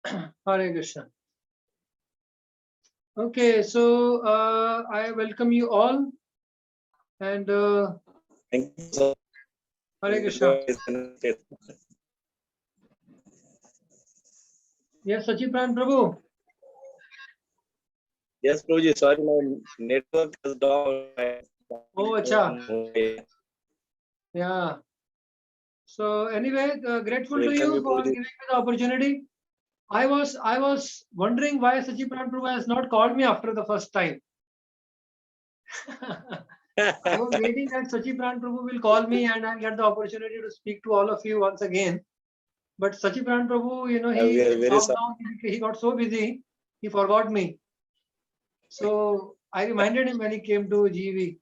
Hare Krishna. Okay, so I welcome you all, and Thank you, sir. Hare Krishna. Yes, Sachipran Prabhu. Yes, Prabhuji, sorry, my network is down. Oh, acha. Yeah. So anyway, grateful to Welcome you you, for Prabhuji. giving me the opportunity. I was wondering why Sachipran Prabhu has not called me after the first time. I was waiting that Sachipran Prabhu will call me and I'll get the opportunity to speak to all of you once again. But Sachipran Prabhu, you know, We are in very sorry. lockdown, he got so busy, he forgot me. So I reminded him when he came to GV.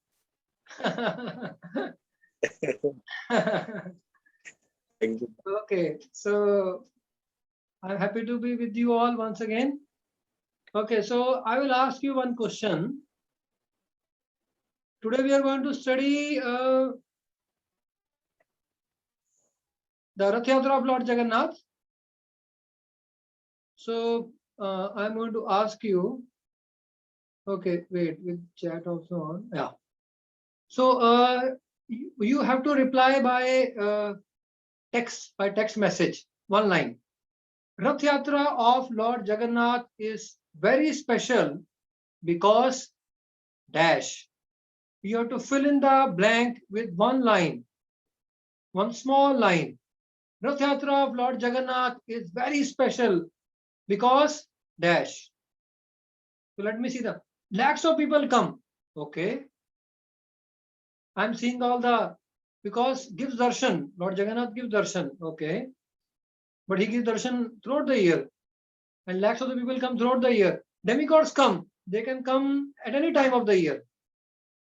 Thank you. Okay, so I'm happy to be with you all once again. Okay, so I will ask you one question. Today we are going to study the Rath Yatra of Lord Jagannath. So I'm going to ask you. Okay, wait, with chat also on. Yeah. So you have to reply by text message, one line. Rath Yatra of Lord Jagannath is very special because dash. You have to fill in the blank with one line, one small line. Rath Yatra of Lord Jagannath is very special because dash. So let me see the lakhs of people come. Okay. I'm seeing all the because gives darshan. Lord Jagannath gives darshan. Okay. But he gives darshan throughout the year. And lakhs of the people come throughout the year. Demigods come. They can come at any time of the year.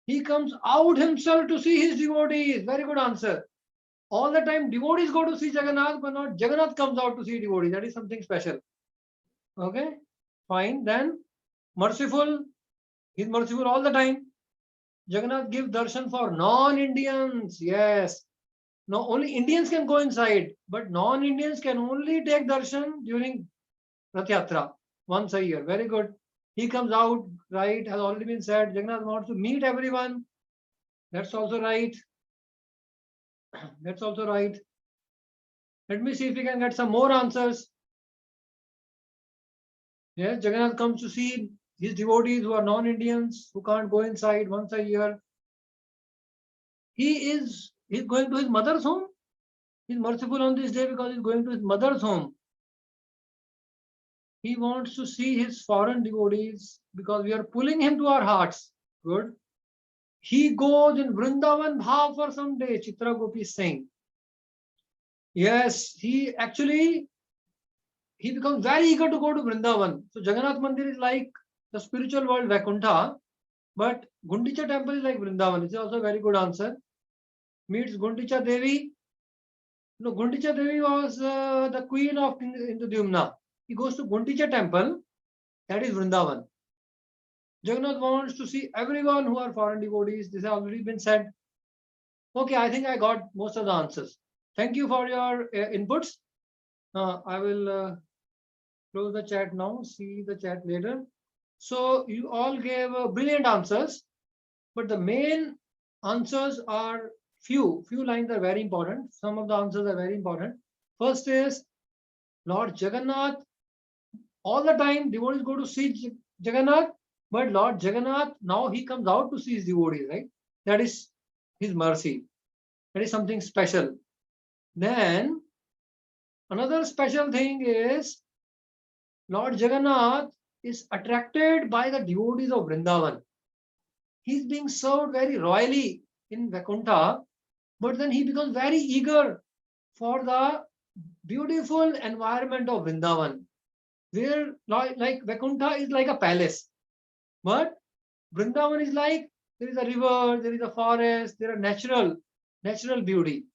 He comes out himself to see his devotees. Very good answer. All the time devotees go to see Jagannath, but not Jagannath comes out to see devotees. That is something special. Okay, fine. Then merciful. He's merciful all the time. Jagannath gives darshan for non-Indians. Yes. No, only Indians can go inside, but non-Indians can only take darshan during Rath Yatra once a year. Very good. He comes out, right? Has already been said. Jagannath wants to meet everyone. That's also right. That's also right. Let me see if we can get some more answers. Yes, Jagannath comes to see his devotees who are non-Indians, who can't go inside once a year. He's going to his mother's home. He's merciful on this day because he's going to his mother's home. He wants to see his foreign devotees because we are pulling him to our hearts. Good. He goes in Vrindavan Bhav for some day, Chitra Gopi is saying. Yes, he becomes very eager to go to Vrindavan. So Jagannath Mandir is like the spiritual world Vaikuntha, but Gundicha temple is like Vrindavan. It's also a very good answer. Meets Gundicha Devi. No, Gundicha Devi was the queen of Indradyumna. He goes to Gundicha temple, that is Vrindavan. Jagannath wants to see everyone who are foreign devotees. This has already been said. Okay, I think I got most of the answers. Thank you for your inputs. I will close the chat now, see the chat later. So you all gave brilliant answers, but the main answers are few lines are very important. Some of the answers are very important. First is Lord Jagannath. All the time devotees go to see Jagannath, but Lord Jagannath, now he comes out to see his devotees, right? That is his mercy. That is something special. Then another special thing is Lord Jagannath is attracted by the devotees of Vrindavan. He's being served very royally in Vaikuntha, but then he becomes very eager for the beautiful environment of Vrindavan, where like Vaikuntha is like a palace, but Vrindavan is like there is a river, there is a forest, there are natural beauty.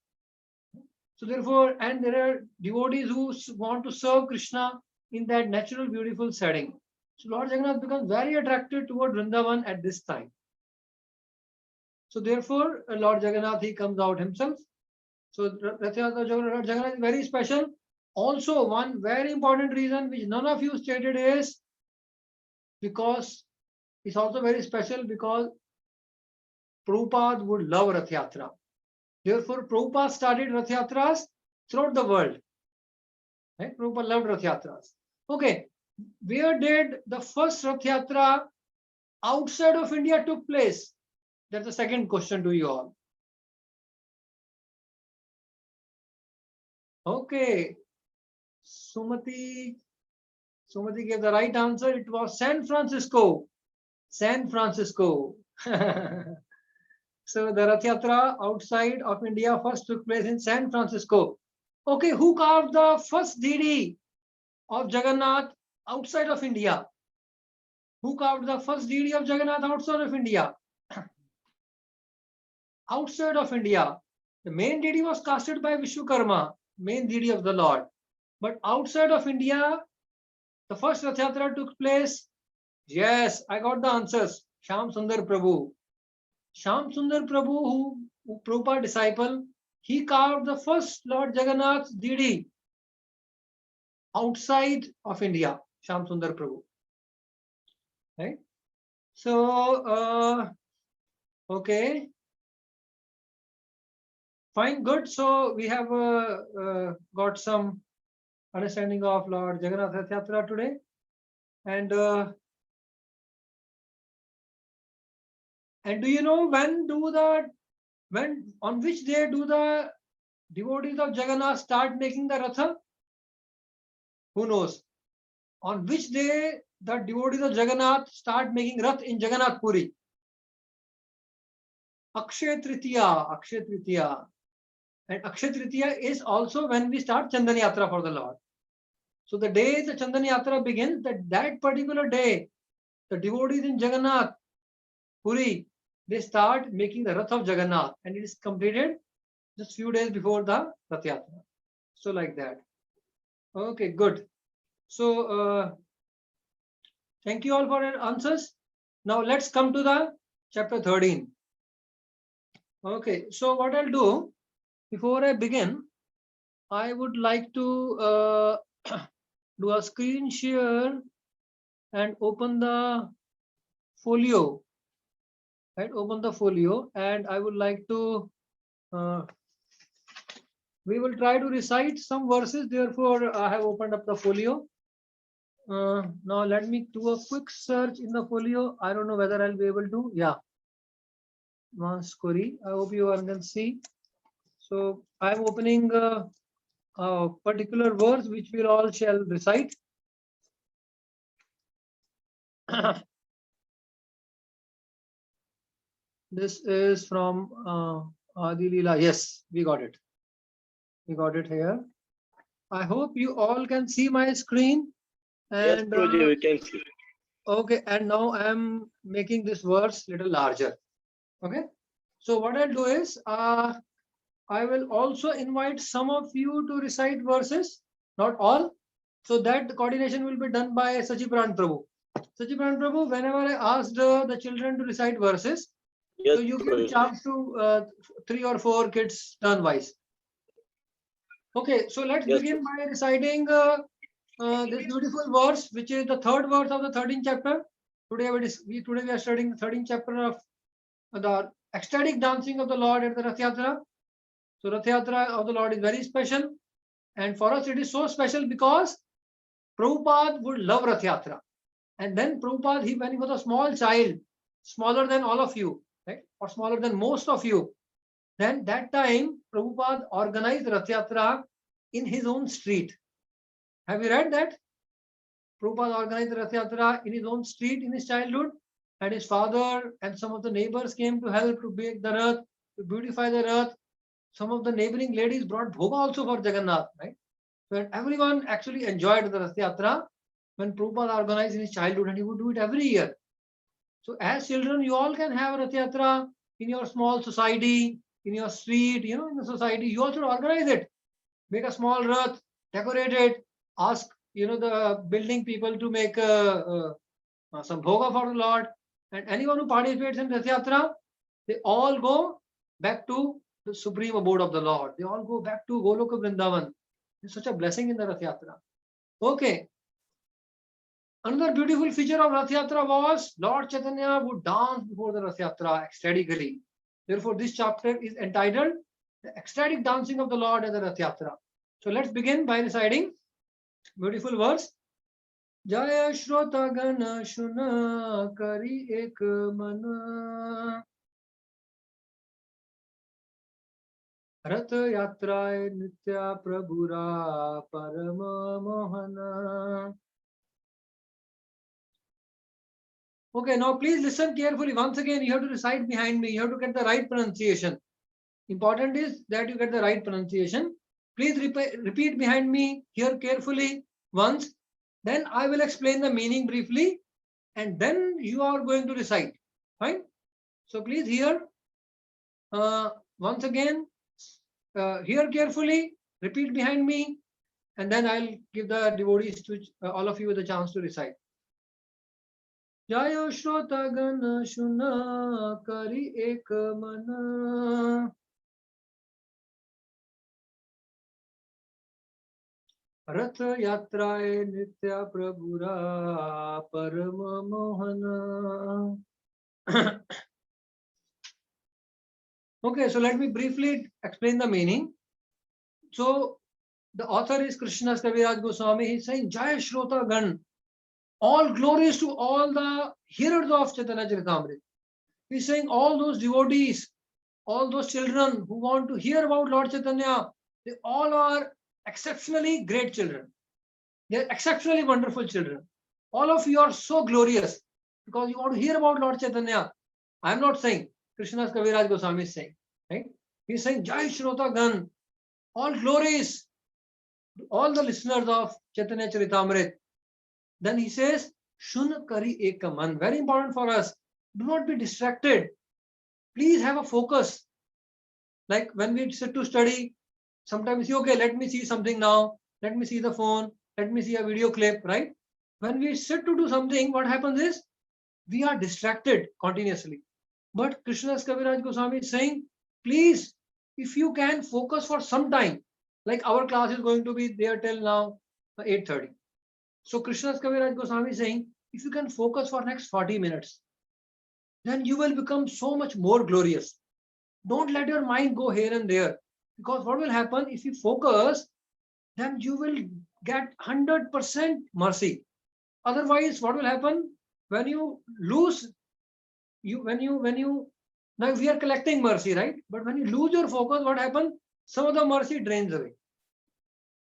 So therefore, and there are devotees who want to serve Krishna in that natural, beautiful setting. So Lord Jagannath becomes very attracted toward Vrindavan at this time. So therefore, Lord Jagannath, he comes out himself. So Rath Yatra Lord Jagannath is very special Also, one very important reason which none of you stated is because it's also very special because Prabhupada would love Rath Yatra. Therefore, Prabhupada started Rath Yatras throughout the world. Right? Prabhupada loved Rath Yatras. Okay, where did the first Rath Yatra outside of India took place? That's the second question to you all. Okay, Sumati gave the right answer. It was San Francisco. San Francisco. So the Rath Yatra outside of India first took place in San Francisco. Okay, who carved the first deity of Jagannath outside of India? Who carved the first deity of Jagannath outside of India? Outside of India, the main deity was casted by Vishwakarma, main deity of the Lord. But outside of India, the first Rath Yatra took place. Yes, I got the answers. Shyam Sundar Prabhu. Shyam Sundar Prabhu, who Prabhupada disciple, he carved the first Lord Jagannath's deity outside of India. Shyam Sundar Prabhu. Right? So, okay. Fine, good. So we have got some understanding of Lord Jagannath Rath Yatra today. And do you know on which day do the devotees of Jagannath start making the Ratha? Who knows? On which day the devotees of Jagannath start making Rath in Jagannath Puri? Akshay Tritiya. And Akshay Tritiya is also when we start Chandan Yatra for the Lord. So the day the Chandan Yatra begins, that particular day, the devotees in Jagannath Puri, they start making the Rath of Jagannath, and it is completed just few days before the Rath Yatra. So like that. Okay, good. So thank you all for your answers. Now let's come to the chapter 13. Okay, so what I'll do, before I begin, I would like to do a screen share and open the folio. Right, open the folio, and I would like to we will try to recite some verses. Therefore, I have opened up the folio. Now let me do a quick search in the folio. I don't know whether I'll be able to. Yeah, Maskori. I hope you all can see. So I'm opening a particular verse which we all shall recite. This is from Adi Leela. Yes, we got it. We got it here. I hope you all can see my screen. Yes, And Prabhuji, we can see. okay, and now I'm making this verse little larger. Okay, so what I'll do is I will also invite some of you to recite verses, not all, so that the coordination will be done by Sachiprana Prabhu. Sachiprana Prabhu, whenever I asked the children to recite verses, Yes, so you give a Prabhuji. chance to 3 or 4 kids turn wise. Okay, so let's Yes, begin by reciting this beautiful verse, which is the third verse of the 13th chapter. Today we are studying the 13th chapter of the ecstatic dancing of the Lord at the Rath Yatra. So Rath Yatra of the Lord is very special, and for us it is so special because Prabhupada would love Rath Yatra. And then Prabhupada, when he was a small child, smaller than all of you, right, or smaller than most of you, then that time Prabhupada organized Rath Yatra in his own street. Have you read that? Prabhupada organized Rath Yatra in his own street in his childhood, and his father and some of the neighbors came to help to make the Rath, to beautify the Rath. Some of the neighboring ladies brought bhoga also for Jagannath, right? So everyone actually enjoyed the Rath Yatra when Prabhupada organized in his childhood, and he would do it every year. So as children, you all can have Rath Yatra in your small society, in your street, in the society. You also organize it. Make a small Rath, decorate it, ask the building people to make some bhoga for the Lord, and anyone who participates in Rath Yatra, they all go back to the supreme abode of the Lord. They all go back to Goloka Vrindavan. It's such a blessing in the Rath Yatra. Okay. Another beautiful feature of Rath Yatra was Lord Chaitanya would dance before the Rath Yatra ecstatically. Therefore, this chapter is entitled The Ecstatic Dancing of the Lord at the Rath Yatra. So let's begin by reciting beautiful verse. Jaya Shrota Gana Shuna Kari Ek Mana Rath Yatra Nitya Prabhura Parama Mohana. Okay, now please listen carefully. Once again, you have to recite behind me. You have to get the right pronunciation. Important is that you get the right pronunciation. Please repeat behind me. Hear carefully once. Then I will explain the meaning briefly. And then you are going to recite. Fine? So please hear. Once again, hear carefully. Repeat behind me. And then I'll give the devotees to all of you the chance to recite. Jayo Shrota Gana Shuna Kari Ek Mana Rath Yatrae Nitya Prabhura Parama Mohana. Okay, so let me briefly explain the meaning. So the author is Krishnas Kaviraj Goswami. He's saying Jaya Shrota Gan. All glories to all the hearers of Chaitanya Charitamrita. He's saying all those devotees, all those children who want to hear about Lord Chaitanya, they all are exceptionally great children. They're exceptionally wonderful children. All of you are so glorious because you want to hear about Lord Chaitanya. I'm not saying, Krishna's Kaviraj Goswami is saying, right? He's saying, Jai Shrota Gan, all glories, all the listeners of Chaitanya Charitamrita. Then he says, Shun Kari Ekaman. Very important for us. Do not be distracted. Please have a focus. Like when we sit to study, sometimes you say, okay, let me see something now. Let me see the phone. Let me see a video clip, right? When we sit to do something, what happens is we are distracted continuously. But Krishna's Kaviraj Goswami is saying, please, if you can focus for some time, like our class is going to be there till now 8:30. So Krishna's Kaviraj Goswami is saying, if you can focus for next 40 minutes, then you will become so much more glorious. Don't let your mind go here and there. Because what will happen if you focus, then you will get 100% mercy. Otherwise, what will happen when you lose, now we are collecting mercy, right? But when you lose your focus, what happens? Some of the mercy drains away.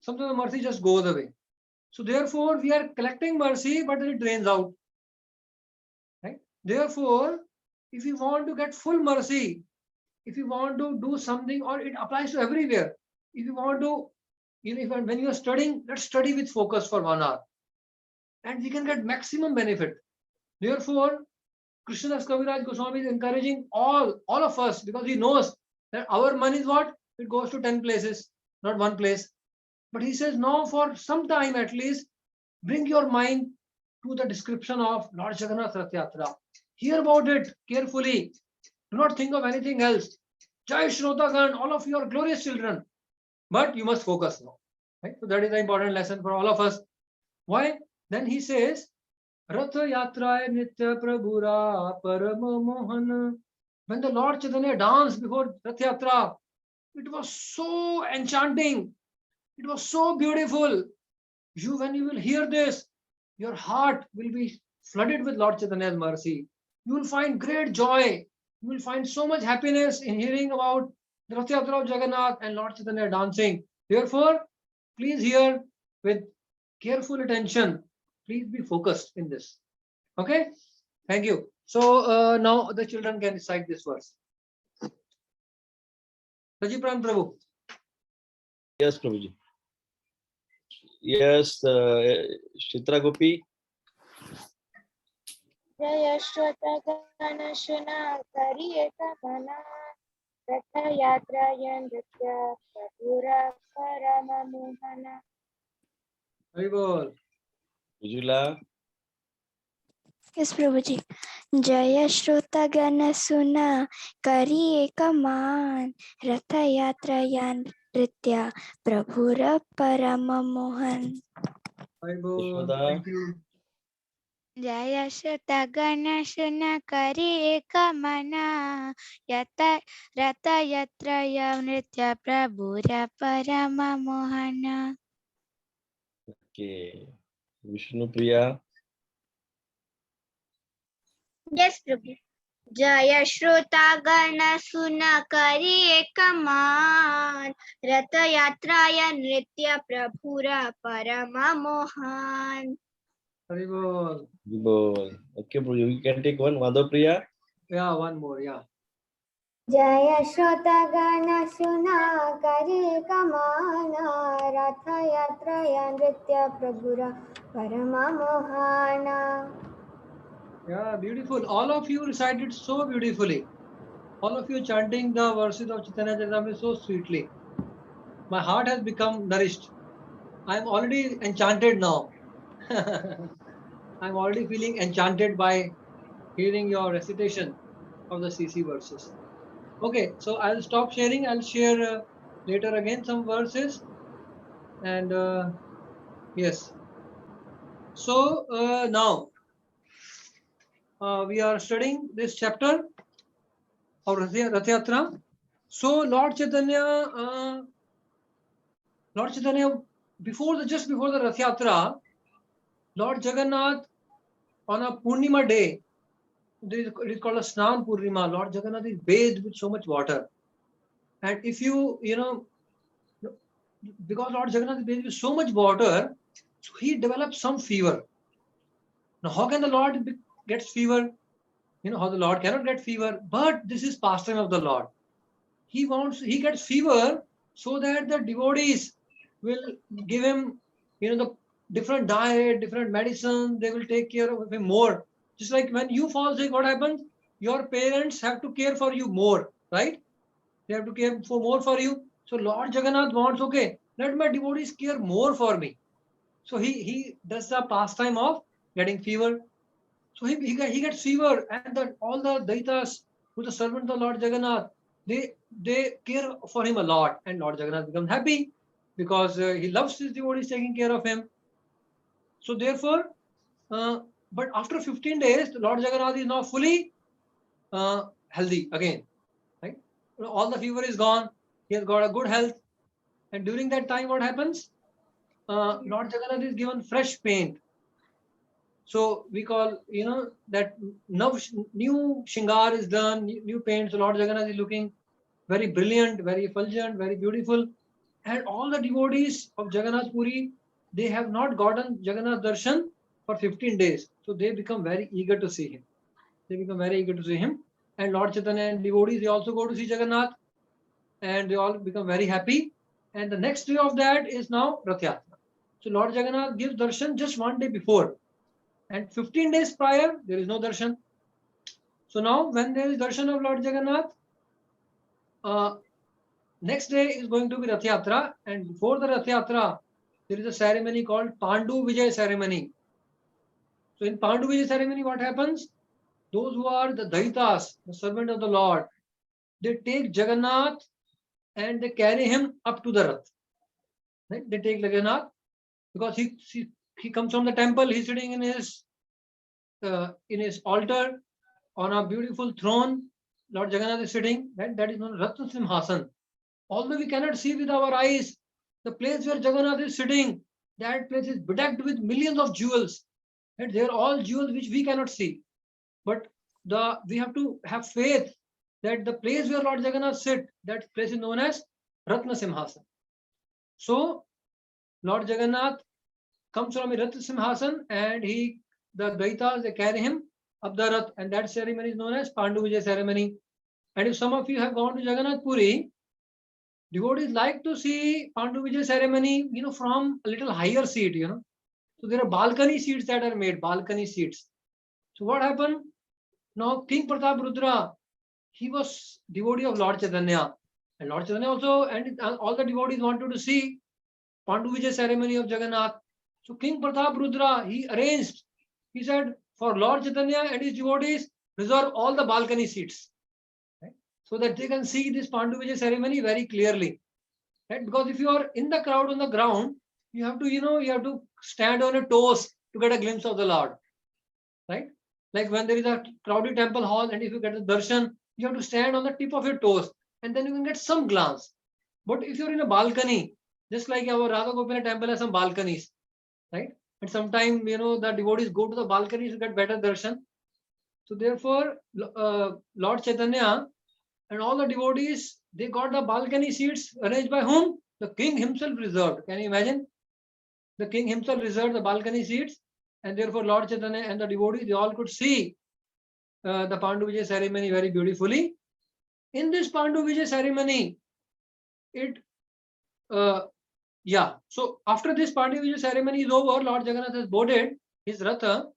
Some of the mercy just goes away. So therefore, we are collecting mercy, but it drains out. Right? Therefore, if you want to get full mercy, if you want to do something, or it applies to everywhere. If you want to, when you are studying, let's study with focus for 1 hour. And we can get maximum benefit. Therefore, Krishna's Kaviraj Goswami is encouraging all of us, because he knows that our money is what? It goes to 10 places, not one place. But he says, no, for some time at least, bring your mind to the description of Lord Jagannath Rath Yatra. Hear about it carefully. Do not think of anything else. Jai Shrotagan, all of you are glorious children. But you must focus now. Right? So that is the important lesson for all of us. Why? Then he says, Rath Yatra Nitya Prabhura Parama Mohana. When the Lord Chaitanya danced before Rath Yatra, it was so enchanting. It was so beautiful. When you will hear this, your heart will be flooded with Lord Chaitanya's mercy. You will find great joy. You will find so much happiness in hearing about the Rath Yatra of Jagannath and Lord Chaitanya dancing. Therefore, please hear with careful attention. Please be focused in this. Okay? Thank you. So now the children can recite this verse. Rajipran Prabhu. Yes, Prabhuji. Yes, Chitra Gopi. Jaya Shrota Gana Shuna Kari Eka Mana Ratha Yatraya Nritya Prabhura Parama Mohana. Haribol. Vijula. Yes, Prabhuji. Jaya Shrota Gana Suna Kari Eka Man Ratha Yatraya नृत्य प्रभुर परम Mohan. Yashoda Thank you. जयश्रुत गणशुन करि एक मना यत रत यत्र नृत्य प्रभुर परम Mohan. Okay. Vishnu Priya. Yes, Prabhu. जय श्रोता गण सुन करि एक मान रथ यात्राय नृत्य प्रभुर परम Mohan. Very good. Vibol. Okay, bro, you can take one. Madhav Priya. Yeah, one more. Yeah. जय श्रोत गण सुना करि कमान रथ यात्राय नृत्य प्रभुर परम Mohan. Yeah, beautiful. All of you recited so beautifully. All of you chanting the verses of Chaitanya Charitamrita so sweetly. My heart has become nourished. I am already enchanted now. I'm already feeling enchanted by hearing your recitation of the CC verses. Okay, so I'll stop sharing. I'll share later again some verses. And yes. So now we are studying this chapter of Rath Yatra. So Lord Chaitanya, just before the Rath Yatra, Lord Jagannath on a Purnima day, it is called a Snan Purnima. Lord Jagannath is bathed with so much water, and if you because Lord Jagannath is bathed with so much water, so he develops some fever. Now, how can the Lord gets fever? You know how the Lord cannot get fever, but this is pastime of the Lord. He gets fever so that the devotees will give him, the different diet, different medicine. They will take care of him more. Just like when you fall sick, what happens? Your parents have to care for you more, right? They have to care for more for you. So Lord Jagannath wants, okay, let my devotees care more for me. So he does the pastime of getting fever. So he gets fever, and all the Daitas, who the servant of Lord Jagannath, they care for him a lot, and Lord Jagannath becomes happy because he loves his devotees taking care of him. So therefore, but after 15 days, Lord Jagannath is now fully healthy again, right? All the fever is gone. He has got a good health, and during that time, what happens? Lord Jagannath is given fresh paint. So we call, that new Shingar is done, new paint. So Lord Jagannath is looking very brilliant, very effulgent, very beautiful. And all the devotees of Jagannath Puri, they have not gotten Jagannath Darshan for 15 days. So they become very eager to see him. And Lord Chaitanya and devotees, they also go to see Jagannath, and they all become very happy. And the next day of that is now Rath Yatra. So Lord Jagannath gives darshan just one day before. And 15 days prior, there is no darshan. So now, when there is darshan of Lord Jagannath, next day is going to be Rath Yatra, and before the Rath Yatra, there is a ceremony called Pandu Vijay ceremony. So in Pandu Vijay ceremony, what happens? Those who are the Daitas, the servant of the Lord, they take Jagannath and they carry him up to the Rath. Right? They take Jagannath because he comes from the temple. He's sitting in his altar on a beautiful throne. Lord Jagannath is sitting. That is known as Ratna Simhasan. Although we cannot see with our eyes, the place where Jagannath is sitting, that place is bedecked with millions of jewels. And they are all jewels which we cannot see. But we have to have faith that the place where Lord Jagannath sits, that place is known as Ratna Simhasan. So Lord Jagannath comes from a Ratna Simhasan, and the Daitas, they carry him up the Rath, and that ceremony is known as Pandu Vijay ceremony. And if some of you have gone to Jagannath Puri, devotees like to see Pandu Vijay ceremony, from a little higher seat, So there are balcony seats that are made, balcony seats. So what happened? Now King Pratap Rudra, he was devotee of Lord Chaitanya. And Lord Chaitanya also, and all the devotees wanted to see Pandu Vijay ceremony of Jagannath. So King Pratap Rudra, he arranged, he said, for Lord Chaitanya and his devotees, reserve all the balcony seats, right? So that they can see this Pandu Vijay ceremony very clearly. right? Because if you are in the crowd on the ground, you have to, you have to stand on your toes to get a glimpse of the Lord, right? Like when there is a crowded temple hall, and if you get the darshan, you have to stand on the tip of your toes, and then you can get some glance. But if you're in a balcony, just like our Radha Gopinath temple has some balconies, right? And sometimes, the devotees go to the balconies to get better darshan. So therefore, Lord Chaitanya and all the devotees, they got the balcony seats arranged by whom? The king himself reserved. Can you imagine? The king himself reserved the balcony seats, and therefore Lord Chaitanya and the devotees, they all could see the Pandu Vijay ceremony very beautifully. In this Pandu Vijay ceremony, so after this Pandu Vijay ceremony is over, Lord Jagannath has boarded his Ratha.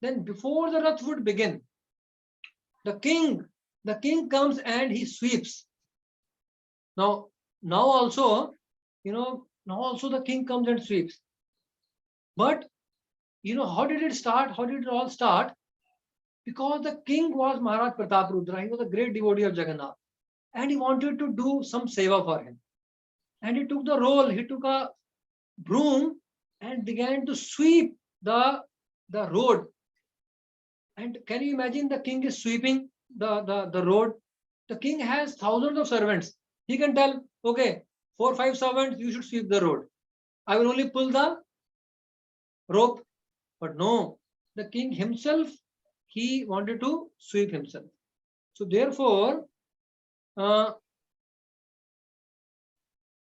Then before the Rath would begin, the king comes and he sweeps. Now also the king comes and sweeps. But how did it start? How did it all start? Because the king was Maharaj Prataprudra. He was a great devotee of Jagannath, and he wanted to do some seva for him. And he took the role. He took a broom and began to sweep the road. And can you imagine, the king is sweeping the road? The king has thousands of servants. He can tell, okay, 4 or 5 servants, you should sweep the road. I will only pull the rope. But no, the king himself, he wanted to sweep himself. So therefore,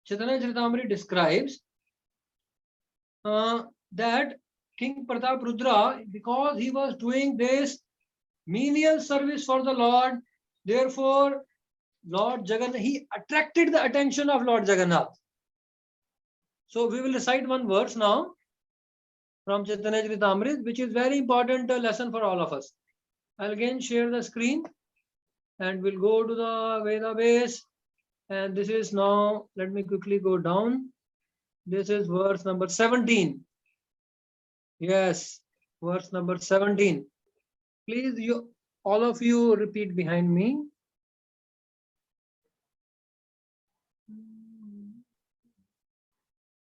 Chaitanya Charitamrita describes that King Prataprudra, because he was doing this menial service for the Lord, therefore Lord Jagannath, he attracted the attention of Lord Jagannath. So we will recite one verse now from Chaitanya Charitamrita, which is very important lesson for all of us. I'll again share the screen, and we'll go to the Veda base. And this is now, let me quickly go down. This is verse number 17. Yes, verse number 17. Please, all of you repeat behind me.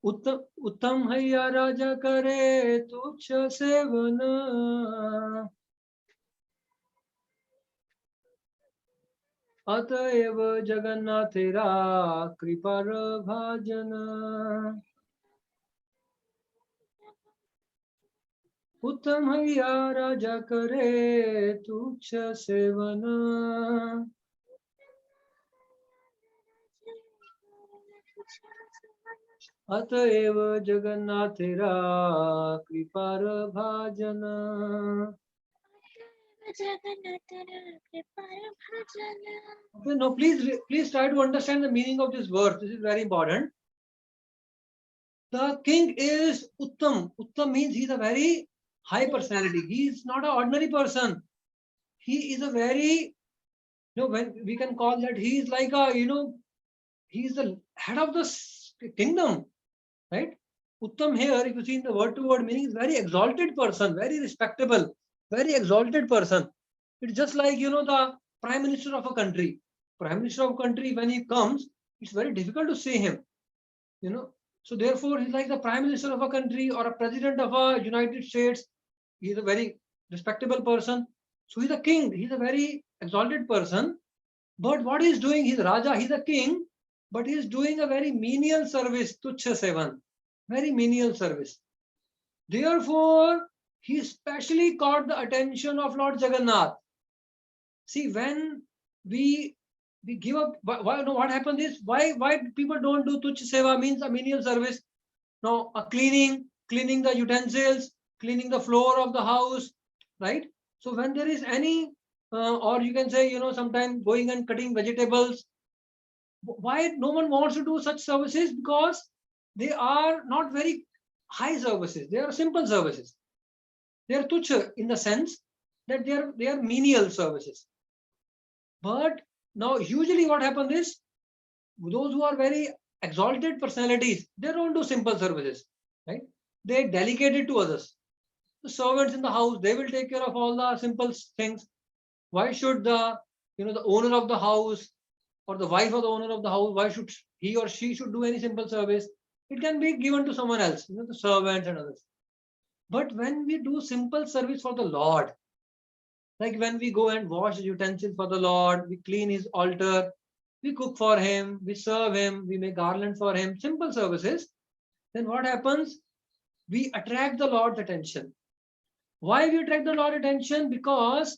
उत्तम हैया राजा करे तुच्छ seven, अतएव जगन्नाथेरा कृपार भाजन। उत्तम हैया राजा करे तुच्छ seven, अतएव जगन्नाथेरा कृपार भाजन। Okay, now please try to understand the meaning of this verse. This is very important. The king is Uttam. Uttam means he is a very high personality. He is not an ordinary person. He is a very, when we can call that, he is like a, he is the head of the kingdom, right? Uttam here, if you see in the word-to-word meaning, is very exalted person, very respectable, very exalted person. It's just like, the prime minister of a country. Prime minister of a country, when he comes, it's very difficult to see him, So therefore, he's like the prime minister of a country or a president of a United States. He's a very respectable person. So he's a king. He's a very exalted person. But what he's doing, he's Raja, he's a king, but he's doing a very menial service, Tuchha Sevan. Very menial service. Therefore, he specially caught the attention of Lord Jagannath. See, when we give up, what happens is, why people don't do Tuchha Seva, means a menial service. No, a cleaning the utensils, cleaning the floor of the house, right? So when there is any, or you can say, sometimes going and cutting vegetables, why no one wants to do such services? Because they are not very high services. They are simple services. They are tuchha in the sense that they are menial services. But now usually what happens is, those who are very exalted personalities, they don't do simple services, right? They delegate it to others. The servants in the house, they will take care of all the simple things. Why should the owner of the house or the wife of the owner of the house, why should he or she should do any simple service? It can be given to someone else, the servants and others. But when we do simple service for the Lord, like when we go and wash utensils for the Lord, we clean his altar, we cook for him, we serve him, we make garlands for him, simple services, then what happens? We attract the Lord's attention. Why we attract the Lord's attention? Because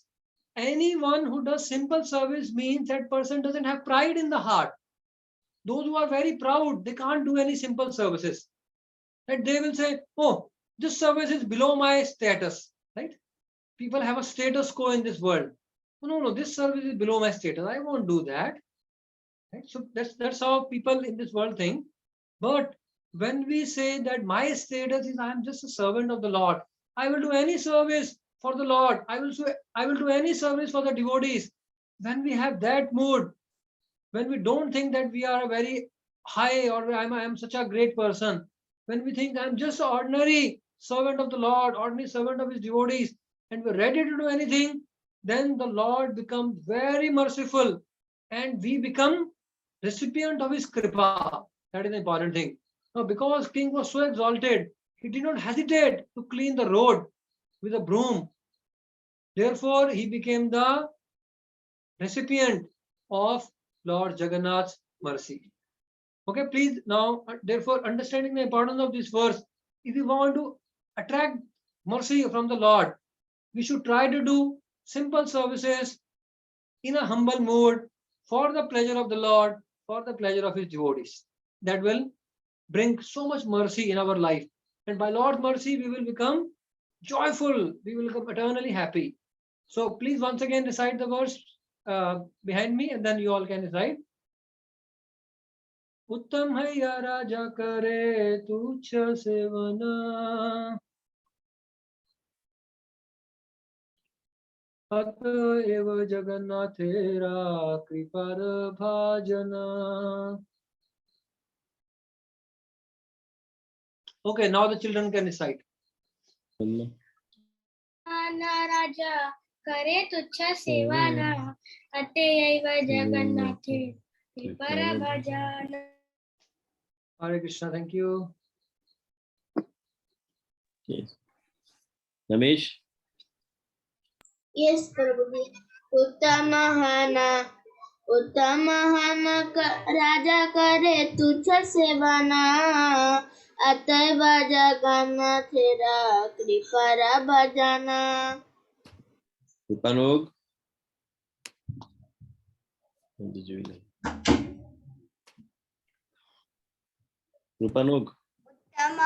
anyone who does simple service means that person doesn't have pride in the heart. Those who are very proud, they can't do any simple services. That they will say, oh, this service is below my status, right? People have a status quo in this world. No, this service is below my status. I won't do that. Right? So that's how people in this world think. But when we say that my status is I am just a servant of the Lord, I will do any service for the Lord. I will do any service for the devotees. When we have that mood, when we don't think that we are a very high or I am such a great person, when we think I'm just an ordinary servant of the Lord, ordinary servant of his devotees, and we're ready to do anything, then the Lord becomes very merciful and we become recipient of his kripa. That is the important thing. Now, because king was so exalted, he did not hesitate to clean the road with a broom. Therefore, he became the recipient of Lord Jagannath's mercy. Okay, please now, therefore, understanding the importance of this verse, if you want to attract mercy from the Lord, we should try to do simple services in a humble mood for the pleasure of the Lord, for the pleasure of his devotees. That will bring so much mercy in our life. And by Lord's mercy, we will become joyful. We will become eternally happy. So please once again recite the verse behind me and then you all can recite. उत्तम है या राजा करे तुच्छ सेवना अतएव जगन्नाथेरा कृपार भाजना. Okay, now the children can recite. राजा करे तुच्छ सेवना अतएव जगन्नाथे कृपार भाजना. Hare Krishna, thank you. Yes. Ramesh? Yes, Prabhuji. उत्तम राजा करे तुच्छ सेवना अतएव जगन्नाथेरा कृपार भजना. Rupanug? Rupanug? उत्तम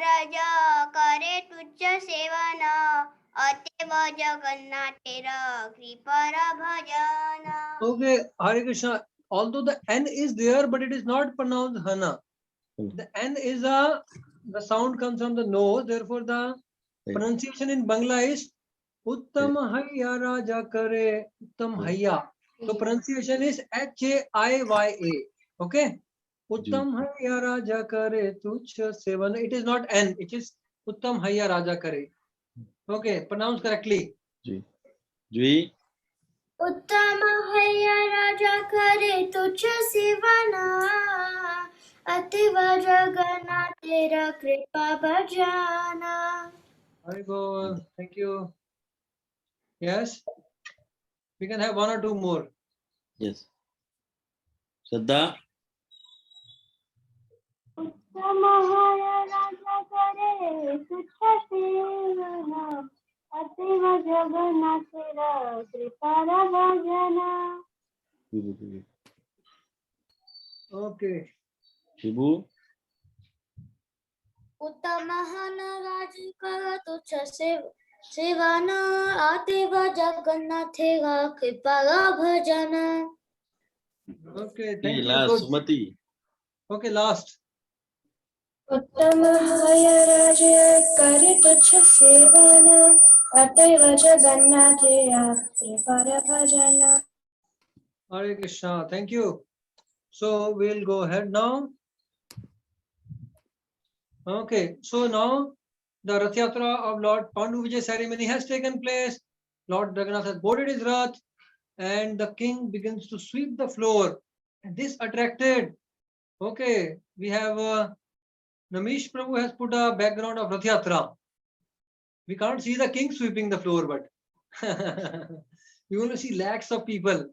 राजा करे तुच्छ सेवना अतएव जगन्नाथेरा कृपार भजना. Okay, Hare Krishna. Although the N is there, but it is not pronounced Hana. The N is the sound comes from the nose. Therefore, the pronunciation in Bangla is Uttam Hayya Raja Kare Uttam Hayya. So pronunciation is H-A-I-Y-A. Okay. Uttam Hayya Raja Kare Tuchh Sevana. It is not N. It is Uttam Hayya Raja Kare. Okay. Pronounce correctly. Jui? उत्तम हैया राजा करे तुच्छ सेवना अतएव जगन्नाथेरा कृपा भजना. Very good. Thank you. Yes. We can have one or two more. Yes. Shraddha? उत्तम हैया राजा करे तुच्छ सेवना अतएव जगन्नाथेरा कृपा भजना. Okay. Shibu? उत्तम राजा करे तुच्छ सेवना अतएव जगन्नाथेरा कृपा भजना. Okay. Thank you. Last, Good. Sumati. Okay. Last. उत्तम हैया राजा करे तुच्छ सेवना अतएव जगन्नाथेरा कृपा भजना. Hare Krishna. Thank you. So we'll go ahead now. Okay. So now the Rath Yatra of Lord Pandu Vijay ceremony has taken place. Lord Jagannath has boarded his Rath. and the king begins to sweep the floor. And this attracted. Okay, we have Namish Prabhu has put a background of Rath Yatra. We can't see the king sweeping the floor, but we want to see lakhs of people,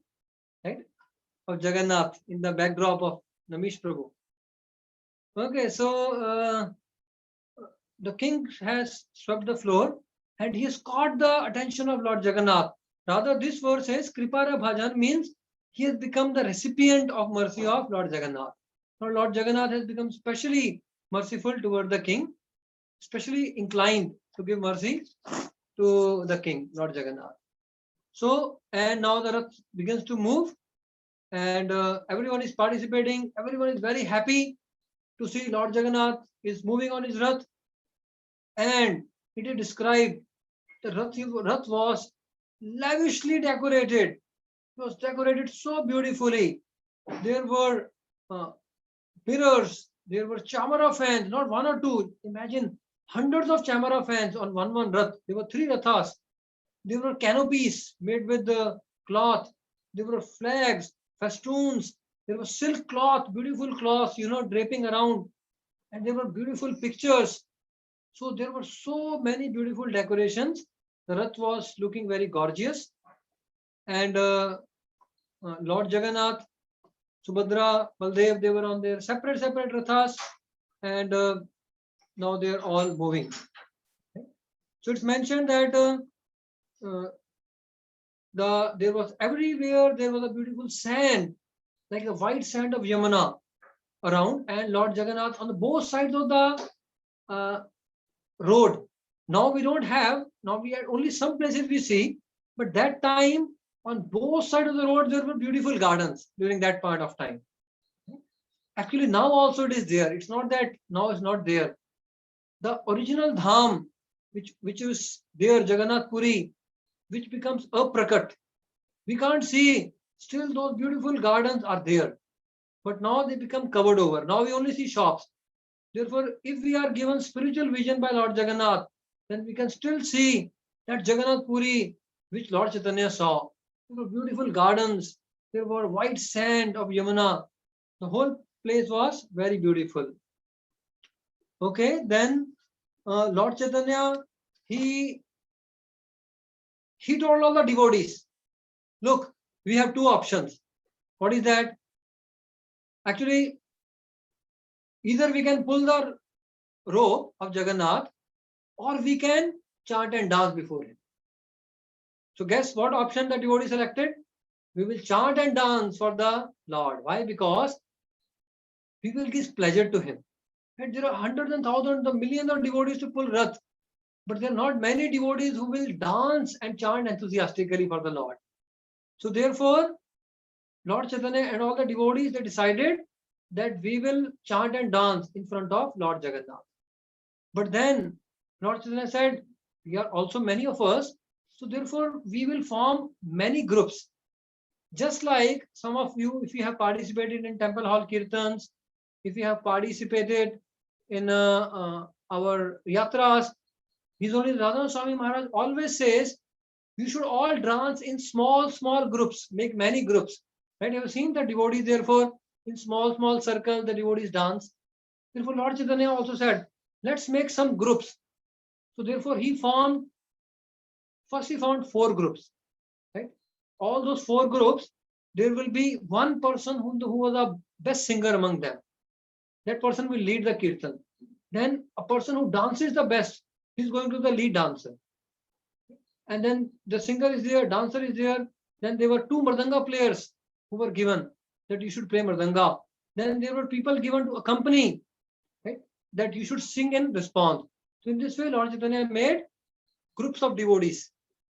right, of Jagannath in the backdrop of Namish Prabhu. Okay, so the king has swept the floor and he has caught the attention of Lord Jagannath. Rather, this verse says Kripara Bhajan means he has become the recipient of mercy of Lord Jagannath. Now, Lord Jagannath has become specially merciful toward the king, especially inclined to give mercy to the king, Lord Jagannath. So, and now the Rath begins to move, and everyone is participating. Everyone is very happy to see Lord Jagannath is moving on his Rath. And it is described the Rath was lavishly decorated. It was decorated so beautifully. There were mirrors, there were chamara fans, not one or two. Imagine hundreds of chamara fans on one Rath. There were 3 Rathas. There were canopies made with the cloth. There were flags, festoons. There was silk cloth, beautiful cloths, draping around. And there were beautiful pictures. So there were so many beautiful decorations. The Rath was looking very gorgeous. And Lord Jagannath, Subhadra, Baldev, they were on their separate Rathas. And now they're all moving. Okay. So it's mentioned that there was everywhere, there was a beautiful sand, like the white sand of Yamuna around. And Lord Jagannath on the both sides of the road. Now we don't have, now we had only some places we see, but that time on both sides of the road there were beautiful gardens during that point of time. Actually now also it is there. It's not that now it's not there. The original dham which is there, Jagannath Puri, which becomes aprakat. We can't see, still those beautiful gardens are there. But now they become covered over. Now we only see shops. Therefore, if we are given spiritual vision by Lord Jagannath, then we can still see that Jagannath Puri, which Lord Chaitanya saw. There were beautiful gardens. There were white sand of Yamuna. The whole place was very beautiful. Okay, then Lord Chaitanya, he told all the devotees, look, we have 2 options. What is that? Actually, either we can pull the rope of Jagannath or we can chant and dance before him. So guess what option the devotee selected? We will chant and dance for the Lord. Why? Because we will give pleasure to him. And there are hundreds and thousands of millions of devotees to pull Rath. But there are not many devotees who will dance and chant enthusiastically for the Lord. So therefore, Lord Chaitanya and all the devotees, they decided that we will chant and dance in front of Lord Jagannath. But then Lord Chaitanya said, we are also many of us, so therefore we will form many groups. Just like some of you, if you have participated in temple hall kirtans, if you have participated in our yatras, His Holiness Radha Swami Maharaj always says, you should all dance in small groups, make many groups. Right? You have seen the devotees, therefore, in small circles, the devotees dance. Therefore, Lord Chaitanya also said, let's make some groups. So therefore, he found 4 groups. Right? All those 4 groups, there will be one person who was the best singer among them. That person will lead the kirtan. Then a person who dances the best, he's going to be the lead dancer. And then the singer is there, dancer is there. Then there were 2 mridanga players who were given that you should play mridanga. Then there were people given to accompany, right, that you should sing in response. So in this way, Lord Chaitanya made groups of devotees.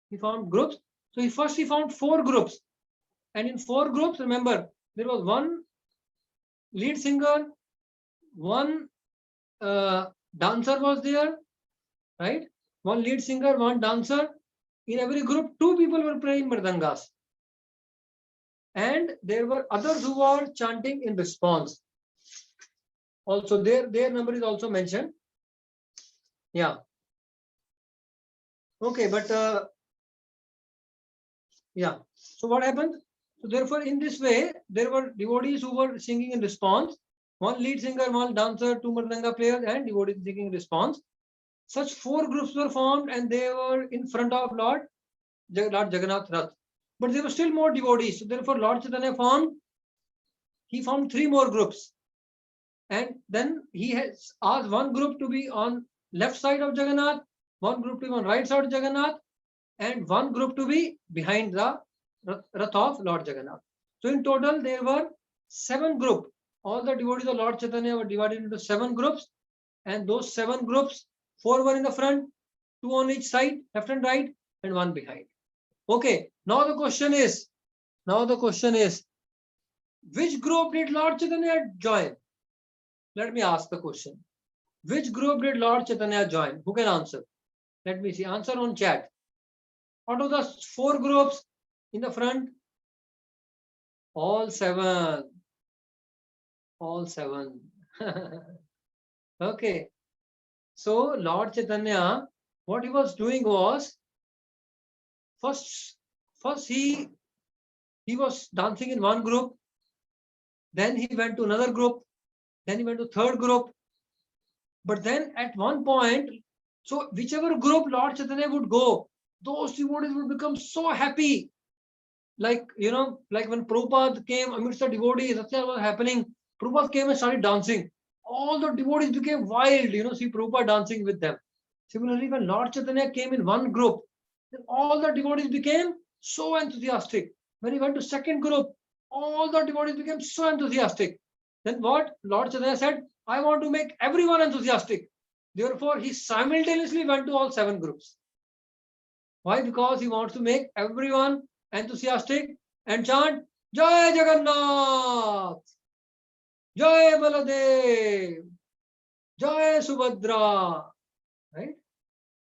He found groups. So he found 4 groups. And in 4 groups, remember, there was one lead singer, one dancer was there, right? One lead singer, one dancer. In every group, 2 people were playing mridangas. And there were others who were chanting in response. Also, their number is also mentioned. Yeah. Okay, but yeah. So what happened? So therefore, in this way, there were devotees who were singing in response. One lead singer, one dancer, two mridanga players, and devotees singing in response. Such 4 groups were formed, and they were in front of Lord Jagannath Rath. But there were still more devotees. So therefore, Lord Chaitanya formed 3 more groups. And then he has asked one group to be on left side of Jagannath, one group to be on right side of Jagannath, and one group to be behind the Rath of Lord Jagannath. So in total, there were 7 groups. All the devotees of Lord Chaitanya were divided into 7 groups, and those 7 groups, 4 were in the front, 2 on each side, left and right, and 1 behind. Okay, now the question is, which group did Lord Chaitanya join? Let me ask the question. Which group did Lord Chaitanya join? Who can answer? Let me see. Answer on chat. Out of the 4 groups in the front, all 7. All 7. Okay. So Lord Chaitanya, what he was doing was, first he was dancing in one group, then he went to another group, then he went to third group. But then at one point, so whichever group Lord Chaitanya would go, those devotees would become so happy. Like, like when Prabhupada came amidst the devotees, that's what was happening. Prabhupada came and started dancing. All the devotees became wild, see Prabhupada dancing with them. Similarly, when Lord Chaitanya came in one group, then all the devotees became so enthusiastic. When he went to second group, all the devotees became so enthusiastic. Then what? Lord Chaitanya said, I want to make everyone enthusiastic. Therefore, he simultaneously went to all 7 groups. Why? Because he wants to make everyone enthusiastic and chant Jai Jagannath, Jai Baladev, Jai Subhadra. Right?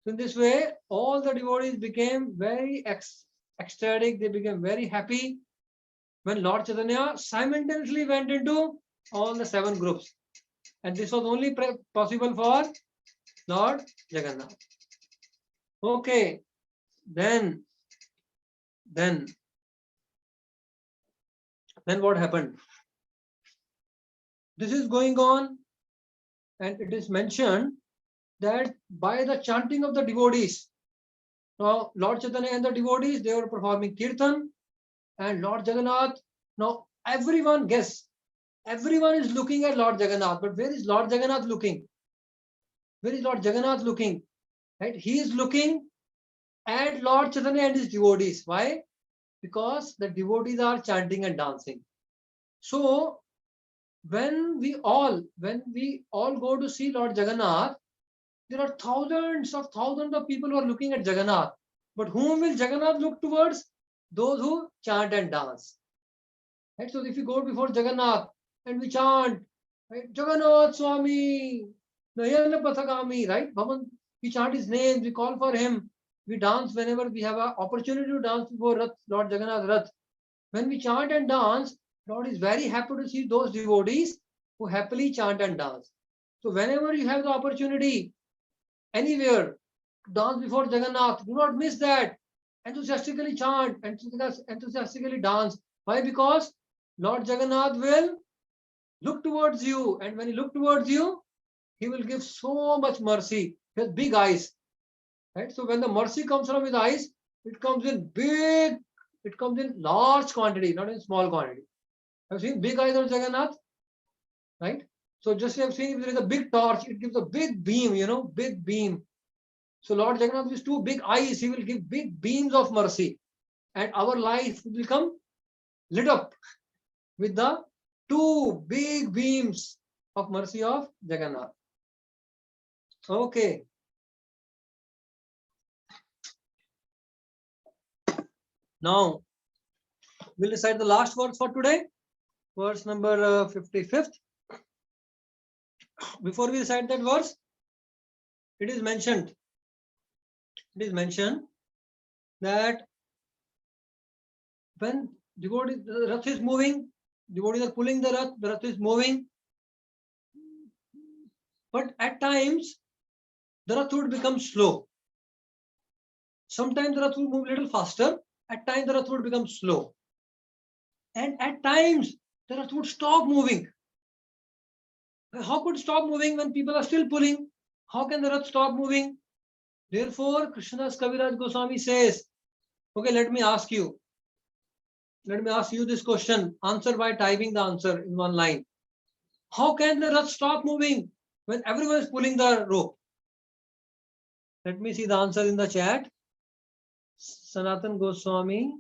So in this way, all the devotees became very ecstatic. They became very happy when Lord Chaitanya simultaneously went into all the 7 groups. And this was only possible for Lord Jagannath. Okay. Then what happened? This is going on, and it is mentioned that by the chanting of the devotees, now Lord Chaitanya and the devotees, they were performing kirtan, and Lord Jagannath, now everyone is looking at Lord Jagannath, but where is Lord Jagannath looking? Where is Lord Jagannath looking? Right? He is looking at Lord Chaitanya and his devotees. Why? Because the devotees are chanting and dancing. So when we all go to see Lord Jagannath, there are thousands of people who are looking at Jagannath. But whom will Jagannath look towards? Those who chant and dance. Right? So if you go before Jagannath and we chant, right? Jagannath Swami, Nayana Pathagami, right? Bhavan, we chant his name, we call for him, we dance whenever we have an opportunity to dance before Rath, Lord Jagannath Rath. When we chant and dance, Lord is very happy to see those devotees who happily chant and dance. So whenever you have the opportunity, anywhere, to dance before Jagannath, do not miss that. Enthusiastically chant, enthusiastically dance. Why? Because Lord Jagannath will look towards you, and when he look towards you, he will give so much mercy. He has big eyes. Right? So when the mercy comes from his eyes, it comes in large quantity, not in small quantity. Have you seen big eyes of Jagannath? Right? So just you have seen, if there is a big torch, it gives a big beam, big beam. So Lord Jagannath with 2 big eyes, he will give big beams of mercy. And our life will become lit up with the 2 big beams of mercy of Jagannath. Okay. Now, we'll recite the last verse for today, verse number 55th. Before we recite that verse, it is mentioned that when the Rath is moving, devotees are pulling the Rath is moving. But at times, the Rath would become slow. Sometimes the Rath would move a little faster, At times the Rath would become slow. And at times the Rath would stop moving. How could it stop moving when people are still pulling? How can the Rath stop moving? Therefore, Krishnadas Kaviraj Goswami says, okay, let me ask you this question. Answer by typing the answer in one line. How can the Rath stop moving when everyone is pulling the rope? Let me see the answer in the chat. Sanatan Goswami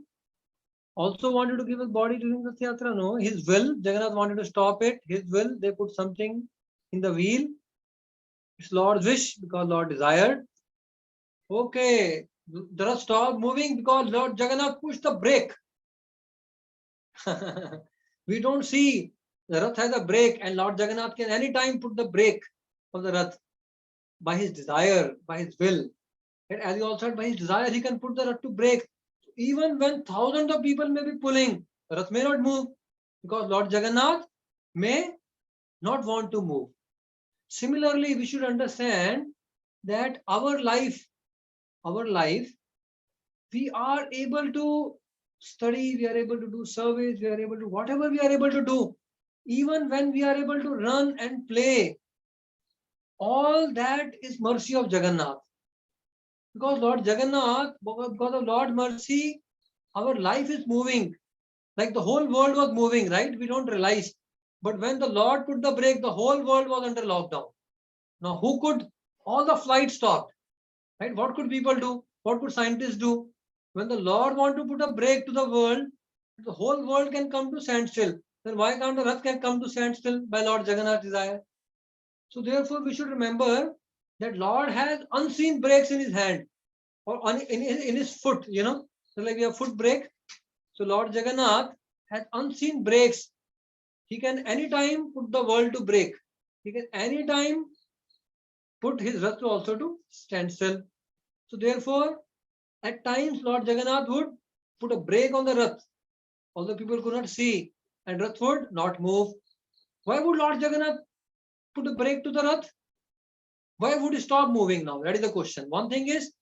also wanted to give his body during the Yatra. No, his will. Jagannath wanted to stop it. His will. They put something in the wheel. It's Lord's wish because Lord desired. Okay, the Rath stopped moving because Lord Jagannath pushed the brake. We don't see the Rath has a brake, and Lord Jagannath can anytime put the brake of the Rath by his desire, by his will. And as he also said, by his desire, he can put the Rath to brake. Even when thousands of people may be pulling, the Rath may not move because Lord Jagannath may not want to move. Similarly, we should understand that our life, we are able to study, we are able to do service, we are able to whatever we are able to do. Even when we are able to run and play, all that is mercy of Jagannath. Because Lord Jagannath, because of Lord mercy, our life is moving. Like the whole world was moving, right? We don't realize. But when the Lord put the brake, the whole world was under lockdown. Now, who could? All the flights stopped. Right? What could people do? What could scientists do? When the Lord want to put a brake to the world, the whole world can come to standstill. Then why can't the Rath can come to standstill by Lord Jagannath's desire? So therefore, we should remember that Lord has unseen brakes in his hand or in his foot. You know, so like we have foot brake. So Lord Jagannath has unseen brakes. He can anytime put the world to brake. He can anytime put his Rath also to standstill. So therefore, at times Lord Jagannath would put a brake on the Rath, although people could not see, and Rath would not move. Why would Lord Jagannath put a brake to the Rath? Why would he stop moving now? That is the question. One thing is,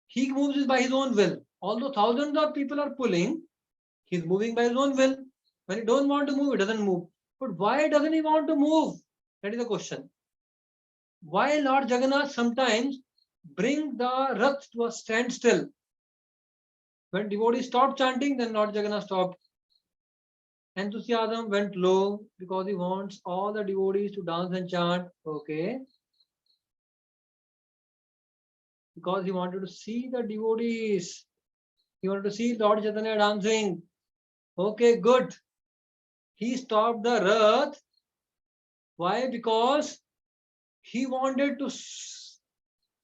he moves by his own will. Although thousands of people are pulling, he's moving by his own will. When he don't want to move, he doesn't move. But why doesn't he want to move? That is the question. Why Lord Jagannath sometimes bring the Rath to a standstill? When devotees stopped chanting, then Lord Jagannath stopped. Enthusiasm went low because he wants all the devotees to dance and chant. Okay. Because he wanted to see the devotees. He wanted to see Lord Chaitanya dancing. Okay, good. He stopped the Rath. Why? Because he wanted to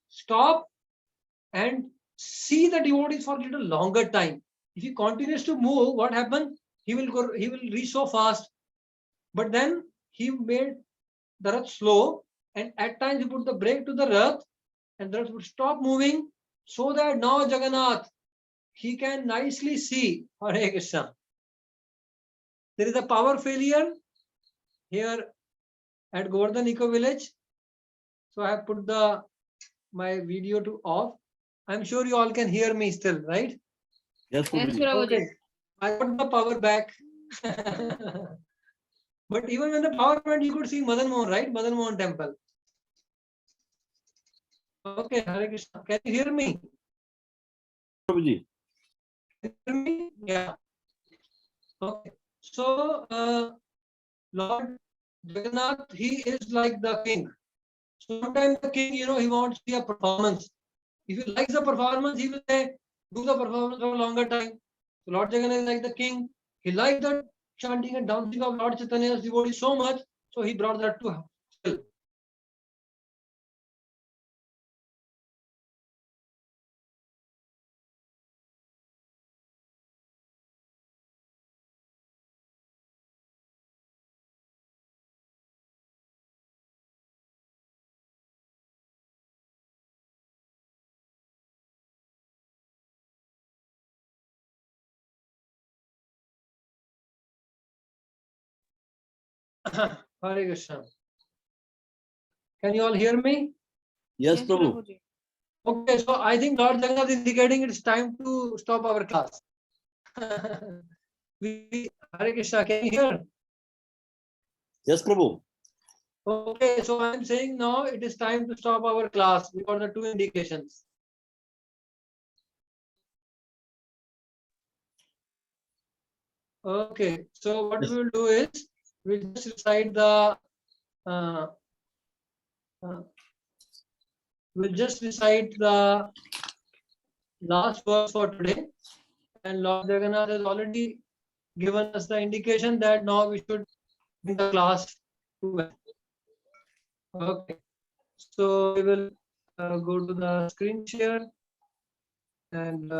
stop and see the devotees for a little longer time. If he continues to move, what happens? He will reach so fast. But then he made the Rath slow, and at times he put the brake to the Rath, and the Rath would stop moving, so that now Jagannath, he can nicely see. Hare Krishna. There is a power failure here at Govardhan Eco Village. So I have put my video to off. I'm sure you all can hear me still, right? Yes, Prabhuji. Okay. I got the power back. But even when the power went, you could see Madan Mohan, right? Madan Mohan temple. Okay, Hare Krishna. Can you hear me? Prabhuji. Can you hear me? Yeah. Okay. So, Lord Jagannath, he is like the king. So sometimes the king, he wants to see a performance. If he likes the performance, he will say, do the performance for a longer time. So Lord Jagannath is like the king. He liked the chanting and dancing of Lord Chaitanya's devotees so much, so he brought that to him. Hare Krishna. Can you all hear me? Yes, Prabhu. Okay, so I think Lord Jagannath is indicating it's time to stop our class. Hare Krishna, can you hear? Yes, Prabhu. Okay, so I'm saying now it is time to stop our class because the two indications. Okay, so what Yes. we will do is we'll just recite the last verse for today, and Lord Jagannath has already given us the indication that now we should bring the class to end. Okay, so we will go to the screen share and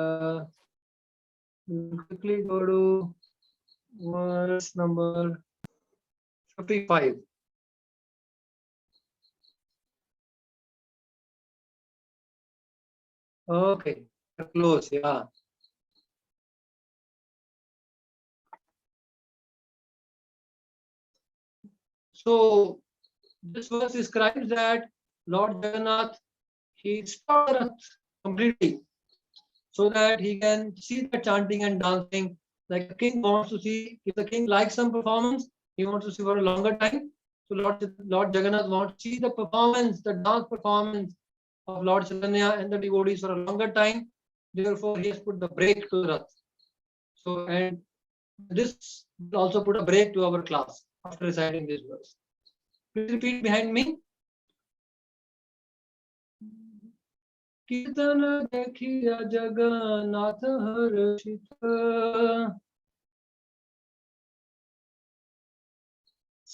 we'll quickly go to verse number 55. Okay, close, yeah. So this verse describes that Lord Jagannath, he stopped the Rath completely so that he can see the chanting and dancing like a king wants to see. If the king likes some performance, he wants to see for a longer time. So Lord Jagannath wants to see the performance, the dance performance of Lord Chaitanya and the devotees for a longer time. Therefore, he has put the brake to the Rath. So, and this will also put a break to our class after reciting this verse. Please repeat behind me. कीर्तन देखिया जगन्नाथ हर्षित